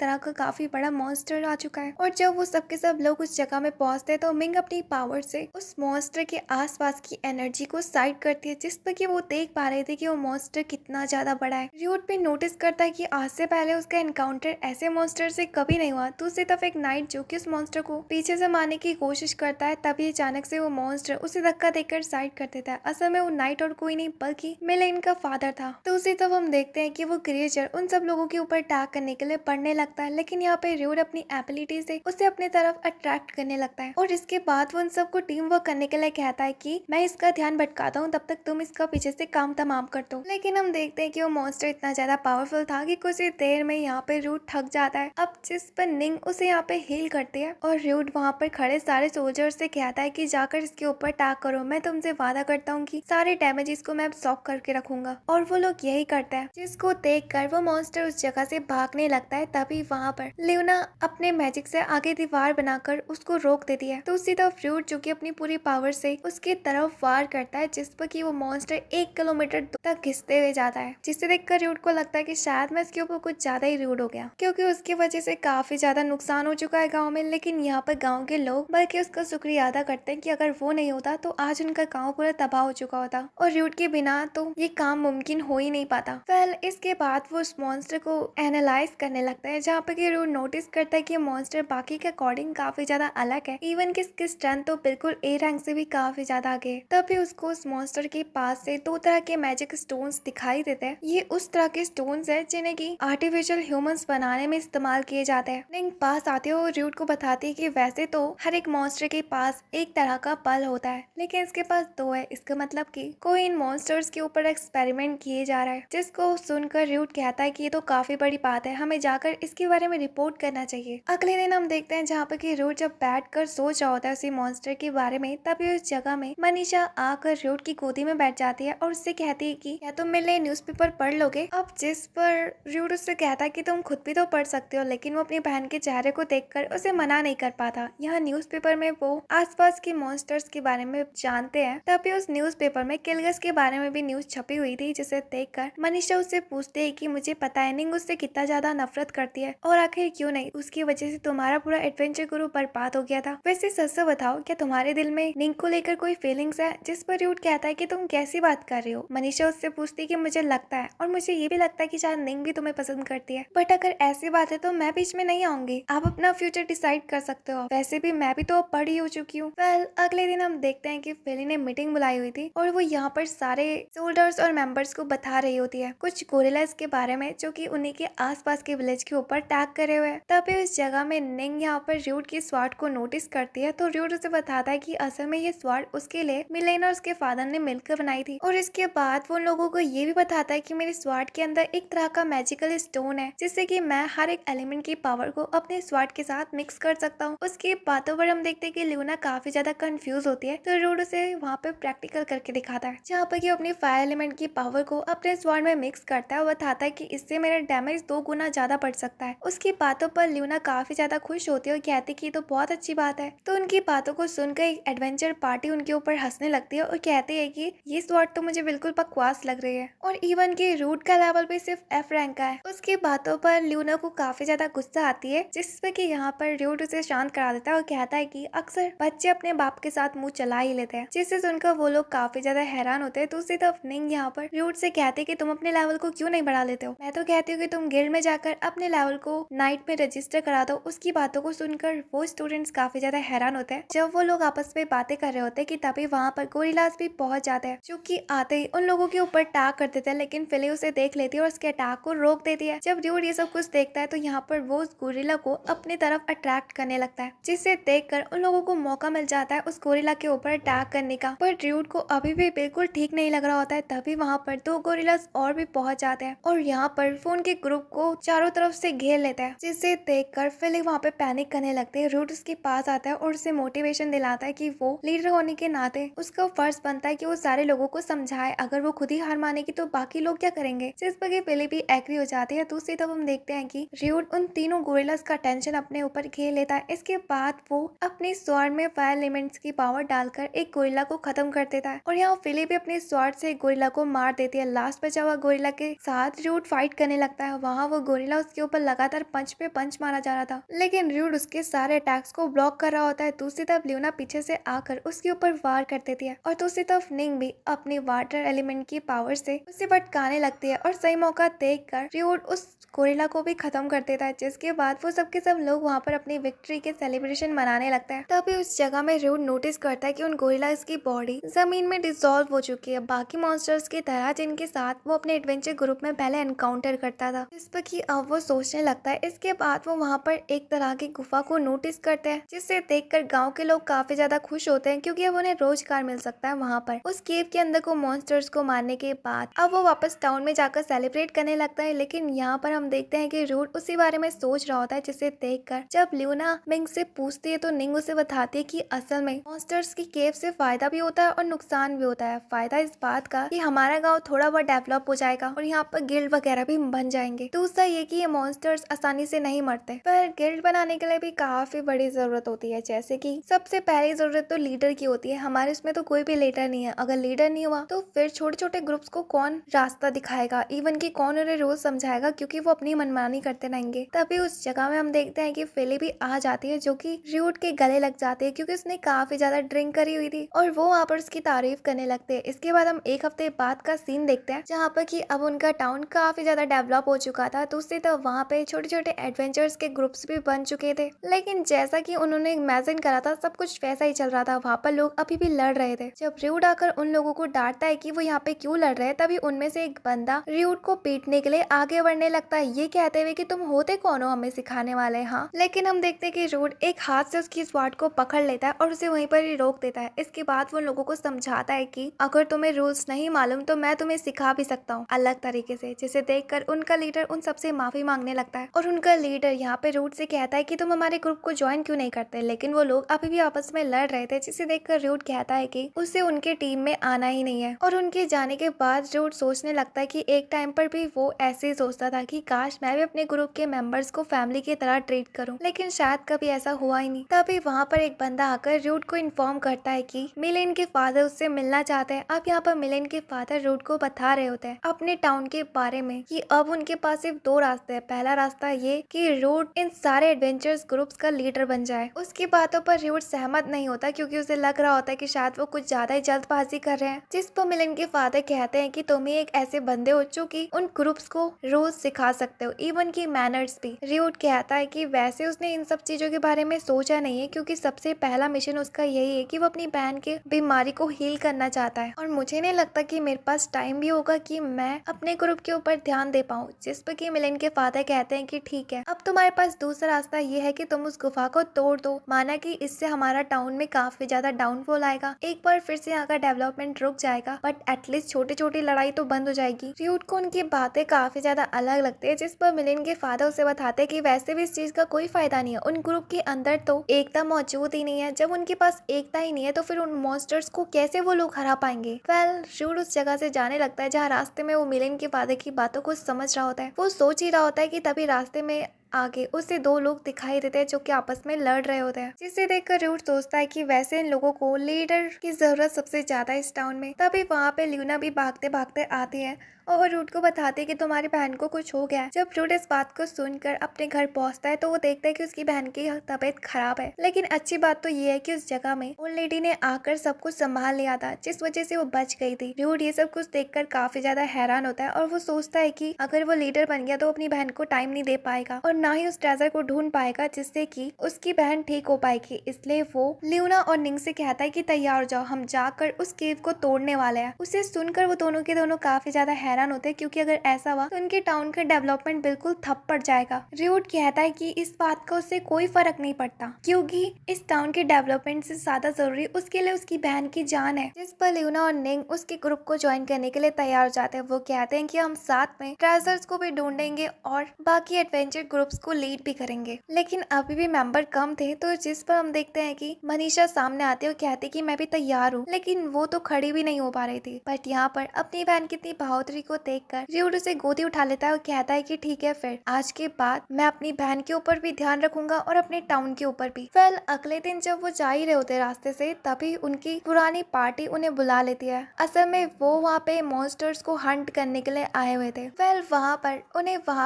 तरह का काफी बड़ा मॉन्स्टर आ चुका है। और जब वो सबके सब लोग उस जगह में पहुंचते हैं तो मिंग अपनी पावर से उस मॉन्स्टर के आसपास की एनर्जी को साइड करती है, जिस पर कि वो देख पा रहे थे कि वो मॉन्स्टर कितना ज्यादा बड़ा है। रूट भी नोटिस करता है कि आज से पहले उसका एनकाउंटर ऐसे मॉन्स्टर से कभी नहीं हुआ। दूसरी तरफ एक नाइट जो कि उस मॉन्स्टर को पीछे से मारने की कोशिश करता है, तभी अचानक से वो मॉन्स्टर उसे धक्का देकर साइड कर देता है। असल में वो नाइट और कोई नहीं बल्कि मिलेन का फादर था। दूसरी तरफ हम देखते हैं कि वो क्रिएचर उन सब लोगों के ऊपर अटैक करने के लिए पड़ने लगता है, लेकिन यहाँ पे रूट अपनी एबिलिटी से उसे अपनी तरफ अट्रैक्ट करने लगता है और इसके बाद वो उन सबको टीम वर्क करने के लिए कहता है कि मैं इसका ध्यान भटकाता हूँ, तब तक तुम इसका पीछे से काम तमाम कर दो। लेकिन हम देखते हैं कि वो मॉन्स्टर इतना ज्यादा पावरफुल था कि कुछ ही देर में यहाँ पे रूट थक जाता है। अब जिस पर निंग उसे यहाँ पे हील करती है और रूट वहाँ पर खड़े सारे सोल्जर्स से कहता है कि जाकर इसके ऊपर अटैक करो, मैं तुमसे वादा करता हूँ कि सारे डैमेजेस को मैं अब्सॉर्ब करके रखूंगा। और वो लोग यही करते हैं, जिसको देख कर वो मॉन्स्टर उस जगह से भागने लगता है। तभी वहाँ पर लियोना अपने मैजिक से आगे दीवार बनाकर उसको रोक देती है। तो उसी तरफ रूट जो कि अपनी पूरी पावर से उसकी तरफ वार करता है, जिस पर कि वो मॉन्स्टर 1 किलोमीटर तक घिसते हुए जाता है, जिसे देखकर रूट को लगता है कि शायद मैं इसके ऊपर कुछ ज्यादा ही रूड हो गया, क्योंकि उसकी वजह से काफी ज्यादा नुकसान हो चुका है गांव में। लेकिन यहाँ पर गांव के लोग बल्कि उसका शुक्रिया अदा करते हैं कि अगर वो नहीं होता तो आज उनका गांव पूरा तबाह हो चुका होता और रूट के बिना तो ये काम मुमकिन हो ही नहीं पाता। वेल इसके बाद वो उस मॉन्स्टर को एनालाइज करने लगता है, जहाँ पे कि रूट नोटिस करता है कि मॉन्स्टर बाकी के अकॉर्डिंग काफी ज्यादा अलग है। इवन कि इसकी स्ट्रेंथ तो बिल्कुल ए रैंक से भी काफी ज्यादा आगे है। तभी उसको उस मॉन्स्टर के पास से 2 तरह के मैजिक स्टोन्स दिखाई देते हैं। ये उस तरह के स्टोन्स है जिन्हें की आर्टिफिशियल ह्यूमंस बनाने में इस्तेमाल किए जाते हैं। लिंक पास आते हो रूट को बताती है कि वैसे तो हर एक मॉन्स्टर के पास एक तरह का पल होता है, लेकिन इसके पास 2 है। इसका मतलब कि कोई इन मॉन्स्टर्स के ऊपर एक्सपेरिमेंट किए जा रहा है, जिसको सुनकर रूट कहता है कि ये तो काफी बड़ी बात है, हमें जाकर इसके बारे में रिपोर्ट करना चाहिए। अगले दिन हम देखते हैं जहाँ पे कि रूट जब बैठकर सोच रहा होता है उसी मॉन्स्टर के बारे में, तभी उस जगह में मनीषा आकर रूट की गोदी में बैठ जाती है और उससे कहती है कि क्या तुम मेरे लिए न्यूज़पेपर पढ़ लोगे। अब जिस पर रूट उससे कहता है कि तुम खुद भी तो पढ़ सकते हो, लेकिन वो अपनी बहन के चेहरे को देखकर उसे मना नहीं कर पाता। यहाँ न्यूज़पेपर में वो आसपास के मॉन्स्टर्स के बारे में जानते हैं। तभी उस न्यूज़पेपर में किलगस के बारे में भी न्यूज छपी हुई थी, जिसे देखकर मनीषा उससे पूछती है कि मुझे पता है निंग उससे कितना ज्यादा नफरत करती है और आखिर क्यों नहीं, उसकी वजह से तुम्हारा पूरा एडवेंचर गुरु बर्बाद हो गया था। वैसे सच से बताओ, क्या तुम्हारे दिल में निंग को लेकर कोई फीलिंग्स है। जिस पर रूट कहता है कि तुम कैसी बात कर रही हो। मनीषा उससे पूछती है कि मुझे लगता है और मुझे ये भी लगता है कि शायद निंग भी तुम्हें पसंद करती है, बट अगर ऐसी बात है तो मैं बीच में नहीं आऊंगी, आप अपना फ्यूचर डिसाइड कर सकते हो। वैसे भी मैं भी तो अब बड़ी हो चुकी हूँ। वेल अगले दिन हम देखते हैं कि फिली ने मीटिंग बुलाई हुई थी और वो यहाँ पर सारे सोल्जर्स और मेंबर्स को बता रही होती है कुछ गोरिल्लास के बारे में जो कि उन्हीं के आसपास के विलेज के ऊपर अटैक करे हुए हैं। तभी उस जगह में निंग यहाँ पर रूट की स्वाड को नोटिस करती है, तो रूट उसे बताता है कि असल में ये स्वाड उसके लिए मिलेन और उसके फादर ने मिलकर बनाई थी। और इसके बाद वो लोगों को ये भी बताता है कि मेरी स्वाड के अंदर एक तरह का मैजिकल स्टोन है, जिससे कि मैं हर एक एलिमेंट की पावर को अपने स्वाड के साथ मिक्स कर सकता हूँ। उसकी बातों पर हम देखते हैं कि लियोना काफी ज्यादा कंफ्यूज होती है, तो रूट उसे वहाँ पे प्रैक्टिकल करके दिखाता है, जहाँ पर अपनी फायर एलिमेंट की पावर को अपने स्वाड में मिक्स करता है और बताता है कि इससे मेरा डैमेज 2 गुना ज्यादा बढ़ सकता है। उसकी बातों पर लियोना काफी ज्यादा खुश होती है और कहती है कि ये तो बहुत अच्छी बात है। तो उनकी बातों को सुनकर एक एडवेंचर पार्टी उनके ऊपर हंसने लगती है और कहती है कि ये स्वाड तो मुझे बिल्कुल बकवास लग रही है। और इवन के रूट का लेवल भी सिर्फ एफ रैंक का है। उसकी बातों पर ल्यूना को काफी ज्यादा गुस्सा आती है, जिससे कि यहाँ पर रूट उसे शांत करा देता है और कहता है कि अक्सर बच्चे अपने बाप के साथ मुंह चला ही लेते हैं, जिससे सुनकर वो लोग काफी ज्यादा हैरान होते हैं। दूसरी तरफ निंग यहाँ पर रूट से कहते हैं कि तुम अपने लेवल को क्यों नहीं बढ़ा लेते हो। मैं तो कहती हूँ कि तुम गिल्ड में जाकर अपने लेवल को नाइट में रजिस्टर करा दो। उसकी बातों को सुनकर वो स्टूडेंट्स काफी ज्यादा हैरान होते हैं। जब वो लोग आपस में बातें कर रहे होते हैं कि तभी वहाँ पर गोरिल्लास भी पहुंच जाते हैं, जो कि आते ही उन लोगों के ऊपर अटैक कर देते हैं। लेकिन फिली उसे देख लेती है और उसके अटैक को रोक देती है। जब ड्यूड ये सब कुछ देखता है तो यहाँ पर वो उस गोरिल्ला को अपनी तरफ अट्रैक्ट करने लगता है, जिसे देखकर उन लोगों को मौका मिल जाता है उस गोरिल्ला के ऊपर अटैक करने का। पर ड्यूड को अभी भी बिल्कुल ठीक नहीं लग रहा होता है। तभी वहाँ पर दो गोरिल्लास और भी पहुंच जाते हैं और यहाँ पर फोन के ग्रुप को चारों तरफ से घेर लेता है, जिसे देखकर फिली वहाँ पे पैनिक करने लगते हैं। रूट उसके पास आता है और उसे मोटिवेशन दिलाता है कि वो लीडर होने के नाते उसका फर्ज बनता है कि वो सारे लोगों को समझाए। अगर वो खुद ही हार मानेगी तो बाकी लोग क्या करेंगे, जिस पर फिली भी एग्री हो जाती है। दूसरी तरफ हम देखते हैं कि रूट उन तीनों गोरिल्लास का टेंशन अपने ऊपर घेर लेता है। इसके बाद वो अपनी स्वॉर्ड में फायर एलिमेंट्स की पावर डालकर एक गोरिल्ला को खत्म कर देता है और यहाँ फिली भी अपने स्वॉर्ड से एक गोरिल्ला को मार देती है। लास्ट बचा हुआ गोरिल्ला के साथ रूट फाइट करने लगता है। वहाँ वो गोरिल्ला उसके ऊपर लगातार पंच पे पंच मारा जा रहा था, लेकिन रूट उसके सारे अटैक्स को ब्लॉक कर रहा होता है। दूसरी तरफ ल्यूना पीछे से आकर उसके ऊपर वार कर देती है और दूसरी तरफ निंग भी अपनी वाटर एलिमेंट की पावर से उसे भटकाने लगती है और सही मौका देखकर रूट उस गोरिल्ला को भी खत्म कर देता है। जिसके बाद वो सबके सब लोग वहाँ पर अपनी विक्ट्री के सेलिब्रेशन मनाने लगता है। तभी उस जगह में रूट नोटिस करता है कि उन गोरिल्लास की बॉडी जमीन में डिसॉल्व हो चुकी है, बाकी मॉन्स्टर्स की तरह जिनके साथ वो अपने एडवेंचर ग्रुप में पहले एनकाउंटर करता था। जिस पर कि अब वो सोचने लगता है। इसके बाद वो वहाँ पर एक तरह की गुफा को नोटिस करते हैं, जिससे देखकर गांव के लोग काफी ज्यादा खुश होते हैं, क्योंकि अब उन्हें रोजगार मिल सकता है। वहाँ पर उस केव के अंदर को मॉन्स्टर्स को मारने के बाद अब वो वापस टाउन में जाकर सेलिब्रेट करने लगता है। लेकिन यहाँ पर हम देखते हैं कि रूट उसी बारे में सोच रहा होता है, जिसे देखकर जब ल्यूना निंग से पूछती है तो निंग उसे बताती है कि असल में मॉन्स्टर्स की केव से फायदा भी होता है और नुकसान भी होता है। फायदा इस बात का कि हमारा गांव थोड़ा बहुत डेवलप हो जाएगा और यहाँ पर गिल्ड वगैरह भी बन जाएंगे। दूसरा ये कि ये मॉन्स्टर्स आसानी से नहीं मरते, पर गिल्ड बनाने के लिए भी काफी बड़ी जरूरत होती है। जैसे कि सबसे पहली जरूरत तो लीडर की होती है। हमारे इसमें तो कोई भी लीडर नहीं है। अगर लीडर नहीं हुआ तो फिर छोटे छोटे ग्रुप्स को कौन रास्ता दिखाएगा, इवन की कौन उन्हें रोज समझाएगा, क्योंकि वो अपनी मनमानी करते रहेंगे। तभी उस जगह में हम देखते हैं कि फिली भी आ जाती है, जो कि रूट के गले लग जाती है, क्योंकि उसने काफी ज्यादा ड्रिंक करी हुई थी और वो वहाँ पर उसकी तारीफ करने लगते हैं। इसके बाद हम एक हफ्ते बाद का सीन देखते हैं, जहाँ पर कि अब उनका टाउन काफी ज्यादा डेवलप हो चुका था। दूसरी तरफ वहाँ पे छोटे छोटे एडवेंचर्स के ग्रुप्स भी बन चुके थे, लेकिन जैसा कि उन्होंने इमेजिन करा था सब कुछ वैसा ही चल रहा था। वहाँ पर लोग अभी भी लड़ रहे थे। जब रूट आकर उन लोगों को डांटता है कि वो यहाँ पे क्यों लड़ रहे हैं, तभी उनमें से एक बंदा रूट को पीटने के लिए आगे बढ़ने लगता है, ये कहते हुए कि तुम होते कौन हो हमें सिखाने वाले। हाँ, लेकिन हम देखते हैं कि रूट एक हाथ से उसकी स्वॉर्ड को पकड़ लेता है और उसे वहीं पर ही रोक देता है। इसके बाद वो लोगों को समझाता है कि अगर तुम्हें रूल्स नहीं मालूम तो मैं तुम्हें सिखा भी सकता हूँ अलग तरीके से। जिसे देखकर उनका लीडर उन सबसे माफी मांगने लगता है और उनका लीडर यहाँ पे रूट से कहता है कि तुम हमारे ग्रुप को ज्वाइन क्यों नहीं करते, लेकिन वो लोग अभी भी आपस में लड़ रहे थे। जिसे देखकर रूट कहता है कि उसे उनके टीम में आना ही नहीं है। और उनके जाने के बाद रूट सोचने लगता है कि एक टाइम पर भी वो ऐसे ही सोचता था कि काश मैं भी अपने ग्रुप के मेंबर्स को फैमिली की तरह ट्रीट करूं, लेकिन शायद कभी ऐसा हुआ ही नहीं। तभी वहाँ पर एक बंदा आकर रूट को इन्फॉर्म करता है कि मिलेन के फादर उससे मिलना चाहते हैं। अब यहाँ पर मिलेन के फादर रूट को बता रहे होते हैं अपने टाउन के बारे में कि अब उनके पास सिर्फ दो रास्ते हैं। पहला रास्ता ये कि रूट इन सारे एडवेंचर्स ग्रुप्स का लीडर बन जाए। उसकी बातों पर रूट सहमत नहीं होता, क्योंकि उसे लग रहा होता है कि शायद वो कुछ ज्यादा ही जल्दबाजी कर रहे हैं। जिस पर मिलेन के फादर कहते हैं कि तुम ही एक ऐसे बंदे हो जो कि उन ग्रुप्स को रोज सिखा सकते हो, इवन की मैनर्स भी। रूट कहता है कि वैसे उसने इन सब चीजों के बारे में सोचा नहीं है, क्योंकि सबसे पहला मिशन उसका यही है कि वो अपनी बहन के बीमारी को हील करना चाहता है। और मुझे नहीं लगता कि मेरे पास टाइम भी होगा कि मैं अपने ग्रुप के ऊपर ध्यान दे पाऊँ। जिस पर कि मिलेन के फादर कहते हैं कि ठीक है, अब तुम्हारे पास दूसरा रास्ता ये है कि तुम उस गुफा को तोड़ दो। माना कि इससे हमारा टाउन में काफी ज्यादा डाउनफॉल आएगा, एक बार फिर से यहाँ का डेवलपमेंट रुक जाएगा, बट एटलीस्ट छोटी छोटी लड़ाई तो बंद हो जाएगी। रूट को उनकी बातें काफी ज्यादा अलग लगती है, जिस पर मिलेन के फादर उसे बताते कि वैसे भी इस चीज का कोई फायदा नहीं है। उन ग्रुप के अंदर तो एकता मौजूद ही नहीं है। जब उनके पास एकता ही नहीं है तो फिर उन मॉन्स्टर्स को कैसे वो लोग हरा पाएंगे। वेल, रूट उस जगह से जाने लगता है जहाँ रास्ते में वो मिलेन के फादर की बातों को समझ रहा होता है। वो सोच ही रहा होता है कि तभी रास्ते में आगे उसे दो लोग दिखाई देते हैं जो कि आपस में लड़ रहे होते हैं। जिसे देखकर रूट सोचता है कि वैसे इन लोगों को लीडर की जरूरत सबसे ज्यादा है इस टाउन में। तभी वहाँ पे ल्यूना भी भागते भागते आती है और वो रूट को बताते हैं कि तुम्हारी बहन को कुछ हो गया है। जब रूट इस बात को सुनकर अपने घर पहुंचता है तो वो देखता है कि उसकी बहन की तबीयत खराब है। लेकिन अच्छी बात तो ये है कि उस जगह में ओल्ड लेडी ने आकर सब कुछ संभाल लिया था, जिस वजह से वो बच गई थी। रूट ये सब कुछ देखकर काफी ज्यादा हैरान होता है और वो सोचता है कि अगर वो लीडर बन गया तो अपनी बहन को टाइम नहीं दे पाएगा और ना ही उस ट्रेजर को ढूंढ पाएगा जिससे कि उसकी बहन ठीक हो पाएगी। इसलिए वो ल्यूना और निंग से कहता है कि तैयार हो जाओ, हम जाकर उस केव को तोड़ने वाले हैं। उसे सुनकर वो दोनों के दोनों काफी ज्यादा हैरान होते हैं, क्योंकि अगर ऐसा हुआ तो उनके टाउन का डेवलपमेंट बिल्कुल ठप पड़ जाएगा। रूट कहता है कि इस बात का उससे कोई फर्क नहीं पड़ता, क्योंकि इस टाउन के डेवलपमेंट से ज्यादा जरूरी उसके लिए उसकी बहन की जान है। जिस पर ल्यूना और निंग उसके ग्रुप को ज्वाइन करने के लिए तैयार हो जाते हैं। वो कहते हैं कि हम साथ में ट्रेजर्स को भी ढूंढेंगे और बाकी एडवेंचर ग्रुप्स को लीड भी करेंगे। लेकिन अभी भी मेंबर कम थे, तो जिस पर हम देखते हैं कि मनीषा सामने आती है और कहती है कि मैं भी तैयार हूँ, लेकिन वो तो खड़ी भी नहीं हो पा रही थी। बट यहाँ पर अपनी बहन की इतनी बहादुरी को देखकर रूट उसे गोदी उठा लेता है और कहता है कि ठीक है, फिर आज के बाद मैं अपनी बहन के ऊपर भी ध्यान रखूंगा और अपने टाउन के ऊपर भी। फिर अगले दिन जब वो जा ही रहे होते रास्ते से, तभी उनकी पुरानी पार्टी उन्हें बुला लेती है। असल में वो वहाँ पे मॉन्स्टर्स को हंट करने के लिए आए हुए थे। फिर वहाँ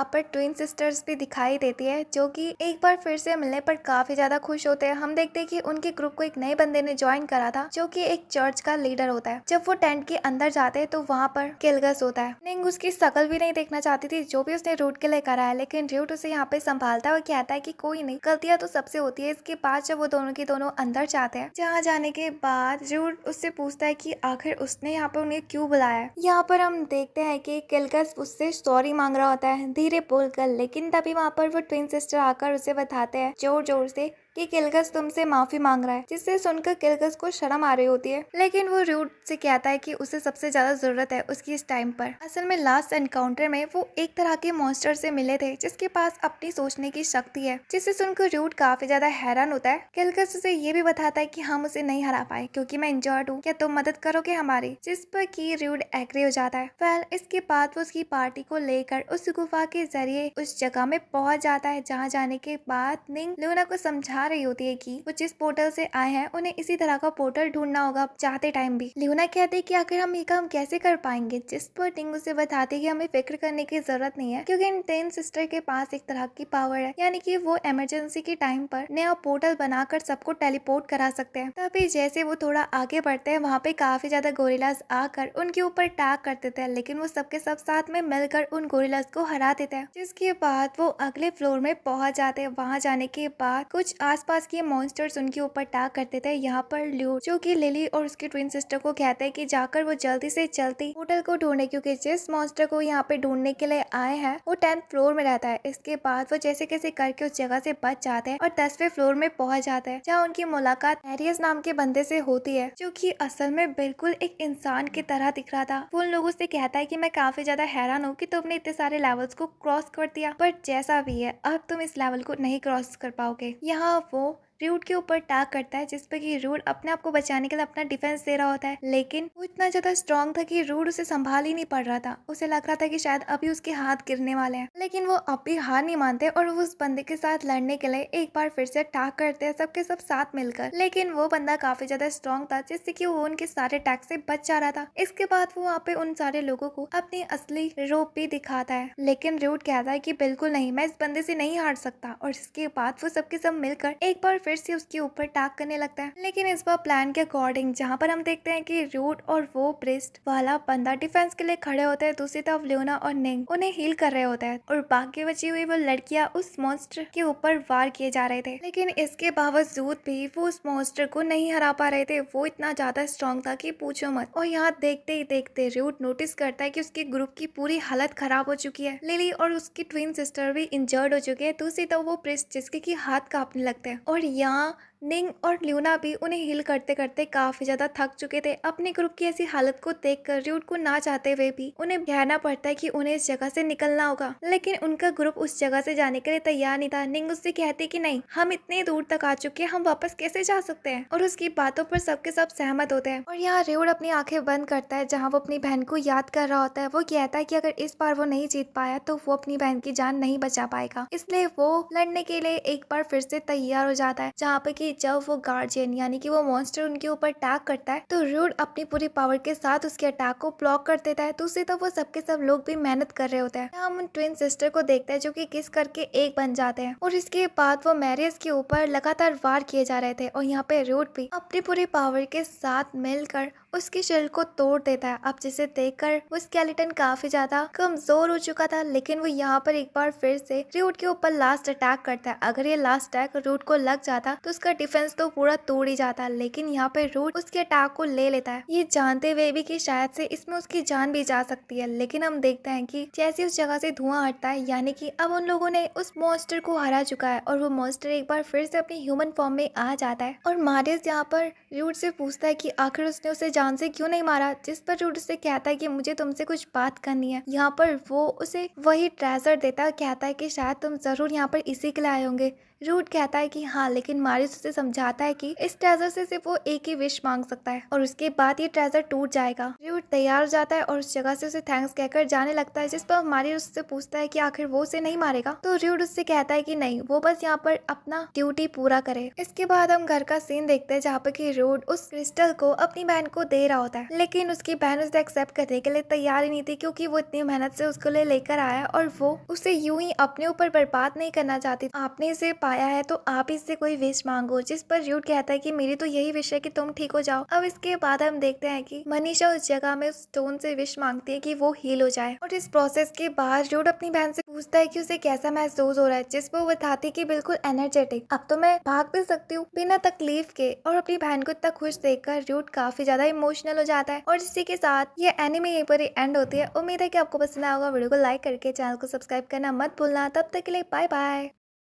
पर ट्विन सिस्टर्स भी दिखाई देती है, जो कि एक बार फिर से मिलने पर काफी ज्यादा खुश होते हैं। हम देखते हैं कि उनके ग्रुप को एक नए बंदे ने ज्वाइन करा था, जो कि एक चर्च का लीडर होता है। जब वो टेंट के अंदर जाते हैं तो वहाँ पर किलगस होता है। निंग उसकी शकल भी नहीं देखना चाहती थी, जो भी उसने रूट के लिए करा है, लेकिन रूट उसे यहाँ पे संभालता है और कहता है कि कोई नहीं, गलतियां तो सबसे होती है। इसके बाद जब वो दोनों के दोनों अंदर जाते हैं, जहाँ जाने के बाद रूट उससे पूछता है कि आखिर उसने यहाँ पर उन्हें क्यों बुलाया है। यहाँ पर हम देखते हैं कि किलगस उससे सॉरी मांग रहा होता है धीरे बोलकर, लेकिन तभी वहाँ पर वो ट्विन सिस्टर आकर उसे बताते हैं जोर जोर से कि किलगस तुमसे माफी मांग रहा है, जिससे सुनकर किलगस को शर्म आ रही होती है। लेकिन वो रूट से कहता है कि उसे सबसे ज्यादा जरूरत है उसकी इस टाइम पर। असल में लास्ट एनकाउंटर में वो एक तरह के मॉन्स्टर से मिले थे, जिसके पास अपनी सोचने की शक्ति है, जिससे सुनकर रूट काफी ज्यादा हैरान होता है। किलगस उसे ये भी बताता है कि हम उसे नहीं हरा पाए क्योंकि मैं इंजर्ड हूँ, क्या तुम मदद करोगे हमारी? जिस पर की रूट एग्री हो जाता है। फिर इसके बाद वो उसकी पार्टी को लेकर उस गुफा के जरिए उस जगह में पहुंच जाता है, जहाँ जाने के बाद निंग ल्यूना को समझा रही होती है कि वो जिस पोर्टल से आए हैं उन्हें इसी तरह का पोर्टल ढूंढना होगा चाहते टाइम भी। ल्यूना कहती है कि आखिर हम ये काम कैसे कर पाएंगे, जिस पर निंग उसे बताती है कि हमें फिक्र करने की जरूरत नहीं है, क्योंकि इन टेन सिस्टर के पास एक तरह की पावर है, यानी कि वो इमरजेंसी के टाइम पर नया पोर्टल बनाकर सबको टेलीपोर्ट करा सकते हैं। तभी जैसे वो थोड़ा आगे बढ़ते हैं, वहाँ पे काफी ज्यादा गोरिल्लास आकर उनके ऊपर अटैक कर देते हैं, लेकिन वो सबके सब साथ में मिलकर उन गोरिल्लास को हरा देते हैं। जिसके बाद वो अगले फ्लोर में पहुंच जाते हैं। वहाँ जाने के बाद कुछ आसपास के मॉन्स्टर्स उनके ऊपर अटैक करते थे। यहाँ पर ल्यूट, जो कि लिली और उसकी ट्विन सिस्टर को कहते हैं कि जाकर वो जल्दी से जल्दी पोर्टल को ढूंढे, क्योंकि जिस मॉन्स्टर को यहाँ पे ढूंढने के लिए आए हैं वो 10th फ्लोर में रहता है। इसके बाद वो जैसे कैसे करके उस जगह से बच जाते हैं और 10वें फ्लोर में पहुंच जाते हैं, जहाँ उनकी मुलाकात एरियस नाम के बंदे से होती है, जो कि असल में बिल्कुल एक इंसान की तरह दिख रहा था। वो उन लोगों से कहता है कि मैं काफी ज्यादा हैरान हूँ कि तुमने इतने सारे लेवल्स को क्रॉस कर दिया, बट जैसा भी है अब तुम इस लेवल को नहीं क्रॉस कर पाओगे। यहाँ वो रूट के ऊपर अटैक करता है, जिसपे कि रूट अपने आप को बचाने के लिए अपना डिफेंस दे रहा होता है, लेकिन वो इतना ज्यादा स्ट्रॉन्ग था कि रूट उसे संभाल ही नहीं पड़ रहा था। उसे लग रहा था कि शायद अभी उसके हाथ गिरने वाले हैं, लेकिन वो अभी हार नहीं मानते और वो उस बंदे के साथ लड़ने के लिए एक बार फिर से अटैक करते हैं, सबके सब साथ मिलकर। लेकिन वो बंदा काफी ज्यादा स्ट्रॉन्ग था, जिससे कि वो उनके सारे अटैक से बच जा रहा था। इसके बाद वो वहाँ पे उन सारे लोगों को अपनी असली रूप भी दिखाता है, लेकिन रूट कहता है कि बिल्कुल नहीं, मैं इस बंदे से नहीं हार सकता। और इसके बाद वो सबके सब मिलकर एक बार फिर से उसके ऊपर अटैक करने लगता है, लेकिन इस बार प्लान के अकॉर्डिंग, जहाँ पर हम देखते हैं कि रूट और वो प्रिस्ट वाला बंदा डिफेंस के लिए खड़े होते हैं, दूसरी तरफ ल्यूना और निंग उन्हें हील कर रहे होते हैं और बाकी बची हुई वो लड़कियां उस मॉन्स्टर के ऊपर वार किए जा रहे थे। लेकिन इसके बावजूद भी वो उस मॉन्स्टर को नहीं हरा पा रहे थे। वो इतना ज्यादा स्ट्रॉन्ग था कि पूछो मत। और यहाँ देखते ही देखते रूट नोटिस करता है कि उसके ग्रुप की पूरी हालत खराब हो चुकी है। लिली और उसकी ट्विन सिस्टर भी इंजर्ड हो चुके हैं, दूसरी तरफ वो प्रिस्ट जिसके की हाथ कांपने लगते हैं। और यहाँ निंग और ल्यूना भी उन्हें हील करते करते काफी ज्यादा थक चुके थे। अपने ग्रुप की ऐसी हालत को देखकर रूट को ना चाहते हुए भी उन्हें कहना पड़ता है कि उन्हें इस जगह से निकलना होगा, लेकिन उनका ग्रुप उस जगह से जाने के लिए तैयार नहीं था। निंग उससे कहती कि नहीं, हम इतने दूर तक आ चुके हैं, हम वापस कैसे जा सकते हैं, और उसकी बातों पर सबके सब सहमत होते हैं। और यहाँ रूट अपनी आंखें बंद करता है, जहाँ वो अपनी बहन को याद कर रहा होता है। वो कहता है कि अगर इस बार वो नहीं जीत पाया तो वो अपनी बहन की जान नहीं बचा पाएगा, इसलिए वो लड़ने के लिए एक बार फिर से तैयार हो जाता है, जहाँ पे कि जब वो गार्जियन यानी कि वो मॉन्स्टर उनके ऊपर अटैक करता है तो रूड अपनी पूरी पावर के साथ उसके अटैक को ब्लॉक कर देता है। दूसरी तरफ वो सबके सब लोग भी मेहनत कर रहे होते हैं। हम उन ट्विन सिस्टर को देखते हैं जो कि किस करके एक बन जाते हैं और इसके बाद वो मैरियस के ऊपर लगातार वार किए जा रहे थे और यहाँ पे रूड भी अपनी पूरी पावर के साथ मिलकर उसकी शिल्ड को तोड़ देता है। अब जिसे देखकर वो स्केलेटन काफी ज्यादा कमजोर हो चुका था, लेकिन वो यहाँ पर एक बार फिर से रूट के ऊपर लास्ट अटैक करता है। अगर ये लास्ट अटैक रूट को लग जाता तो उसका डिफेंस तो पूरा तोड़ ही जाता, लेकिन यहाँ पे रूट उसके अटैक को ले लेता है, ये जानते हुए भी कि शायद से इसमें उसकी जान भी जा सकती है। लेकिन हम देखते हैं कि जैसे उस जगह से धुआं हटता है, यानी कि अब उन लोगों ने उस मॉन्स्टर को हरा चुका है और वो मॉन्स्टर एक बार फिर से अपनी ह्यूमन फॉर्म में आ जाता है। और मारियस यहाँ पर रूट से पूछता है कि आखिर उसने उसे जान से क्यों नहीं मारा, जिस पर रूट से कहता है कि मुझे तुमसे कुछ बात करनी है। यहाँ पर वो उसे वही ट्रेजर देता है, कहता है कि शायद तुम जरूर यहाँ पर इसी के लिए आए होंगे। रूट कहता है कि हाँ, लेकिन मारियस उसे समझाता है कि इस ट्रेजर से सिर्फ वो एक ही विश मांग सकता है और उसके बाद ये ट्रेजर टूट जाएगा। रूट तैयार हो जाता है और उस जगह से उसे थैंक्स कहकर जाने लगता है, जिस पर मारियस उससे पूछता है कि आखिर वो उसे नहीं मारेगा। तो रूट उससे कहता है कि नहीं, वो बस यहाँ पर अपना ड्यूटी पूरा करे। इसके बाद हम घर का सीन देखते हैं जहाँ पे कि रूट उस क्रिस्टल को अपनी बहन को दे रहा होता है, लेकिन उसकी बहन उसे एक्सेप्ट करने के लिए तैयार ही नहीं थी, क्योंकि वो इतनी मेहनत से उसको लिए लेकर आया और वो उसे यूं ही अपने ऊपर बर्बाद नहीं करना चाहती। आपने इसे पाया है तो आप इससे कोई विश मांगो, जिस पर रूट कहता है कि मेरी तो यही विश है कि तुम ठीक हो जाओ। अब इसके बाद हम देखते हैं कि मनीषा उस जगह में उस स्टोन से विश मांगती है कि वो हील हो जाए और इस प्रोसेस के बाद रूट अपनी बहन से पूछता है कि उसे कैसा महसूस हो रहा है, जिस पर वो बताती है कि बिल्कुल एनर्जेटिक, अब तो मैं भाग भी सकती हूँ बिना तकलीफ के। और अपनी बहन को इतना खुश देखकर रूट काफी ज्यादा इमोशनल हो जाता है और इसी के साथ ये एनिमे यहीं पर ही एंड होती है। उम्मीद है कि आपको पसंद आया होगा। वीडियो को लाइक करके चैनल को सब्सक्राइब करना मत भूलना। तब तक के लिए बाय बाय।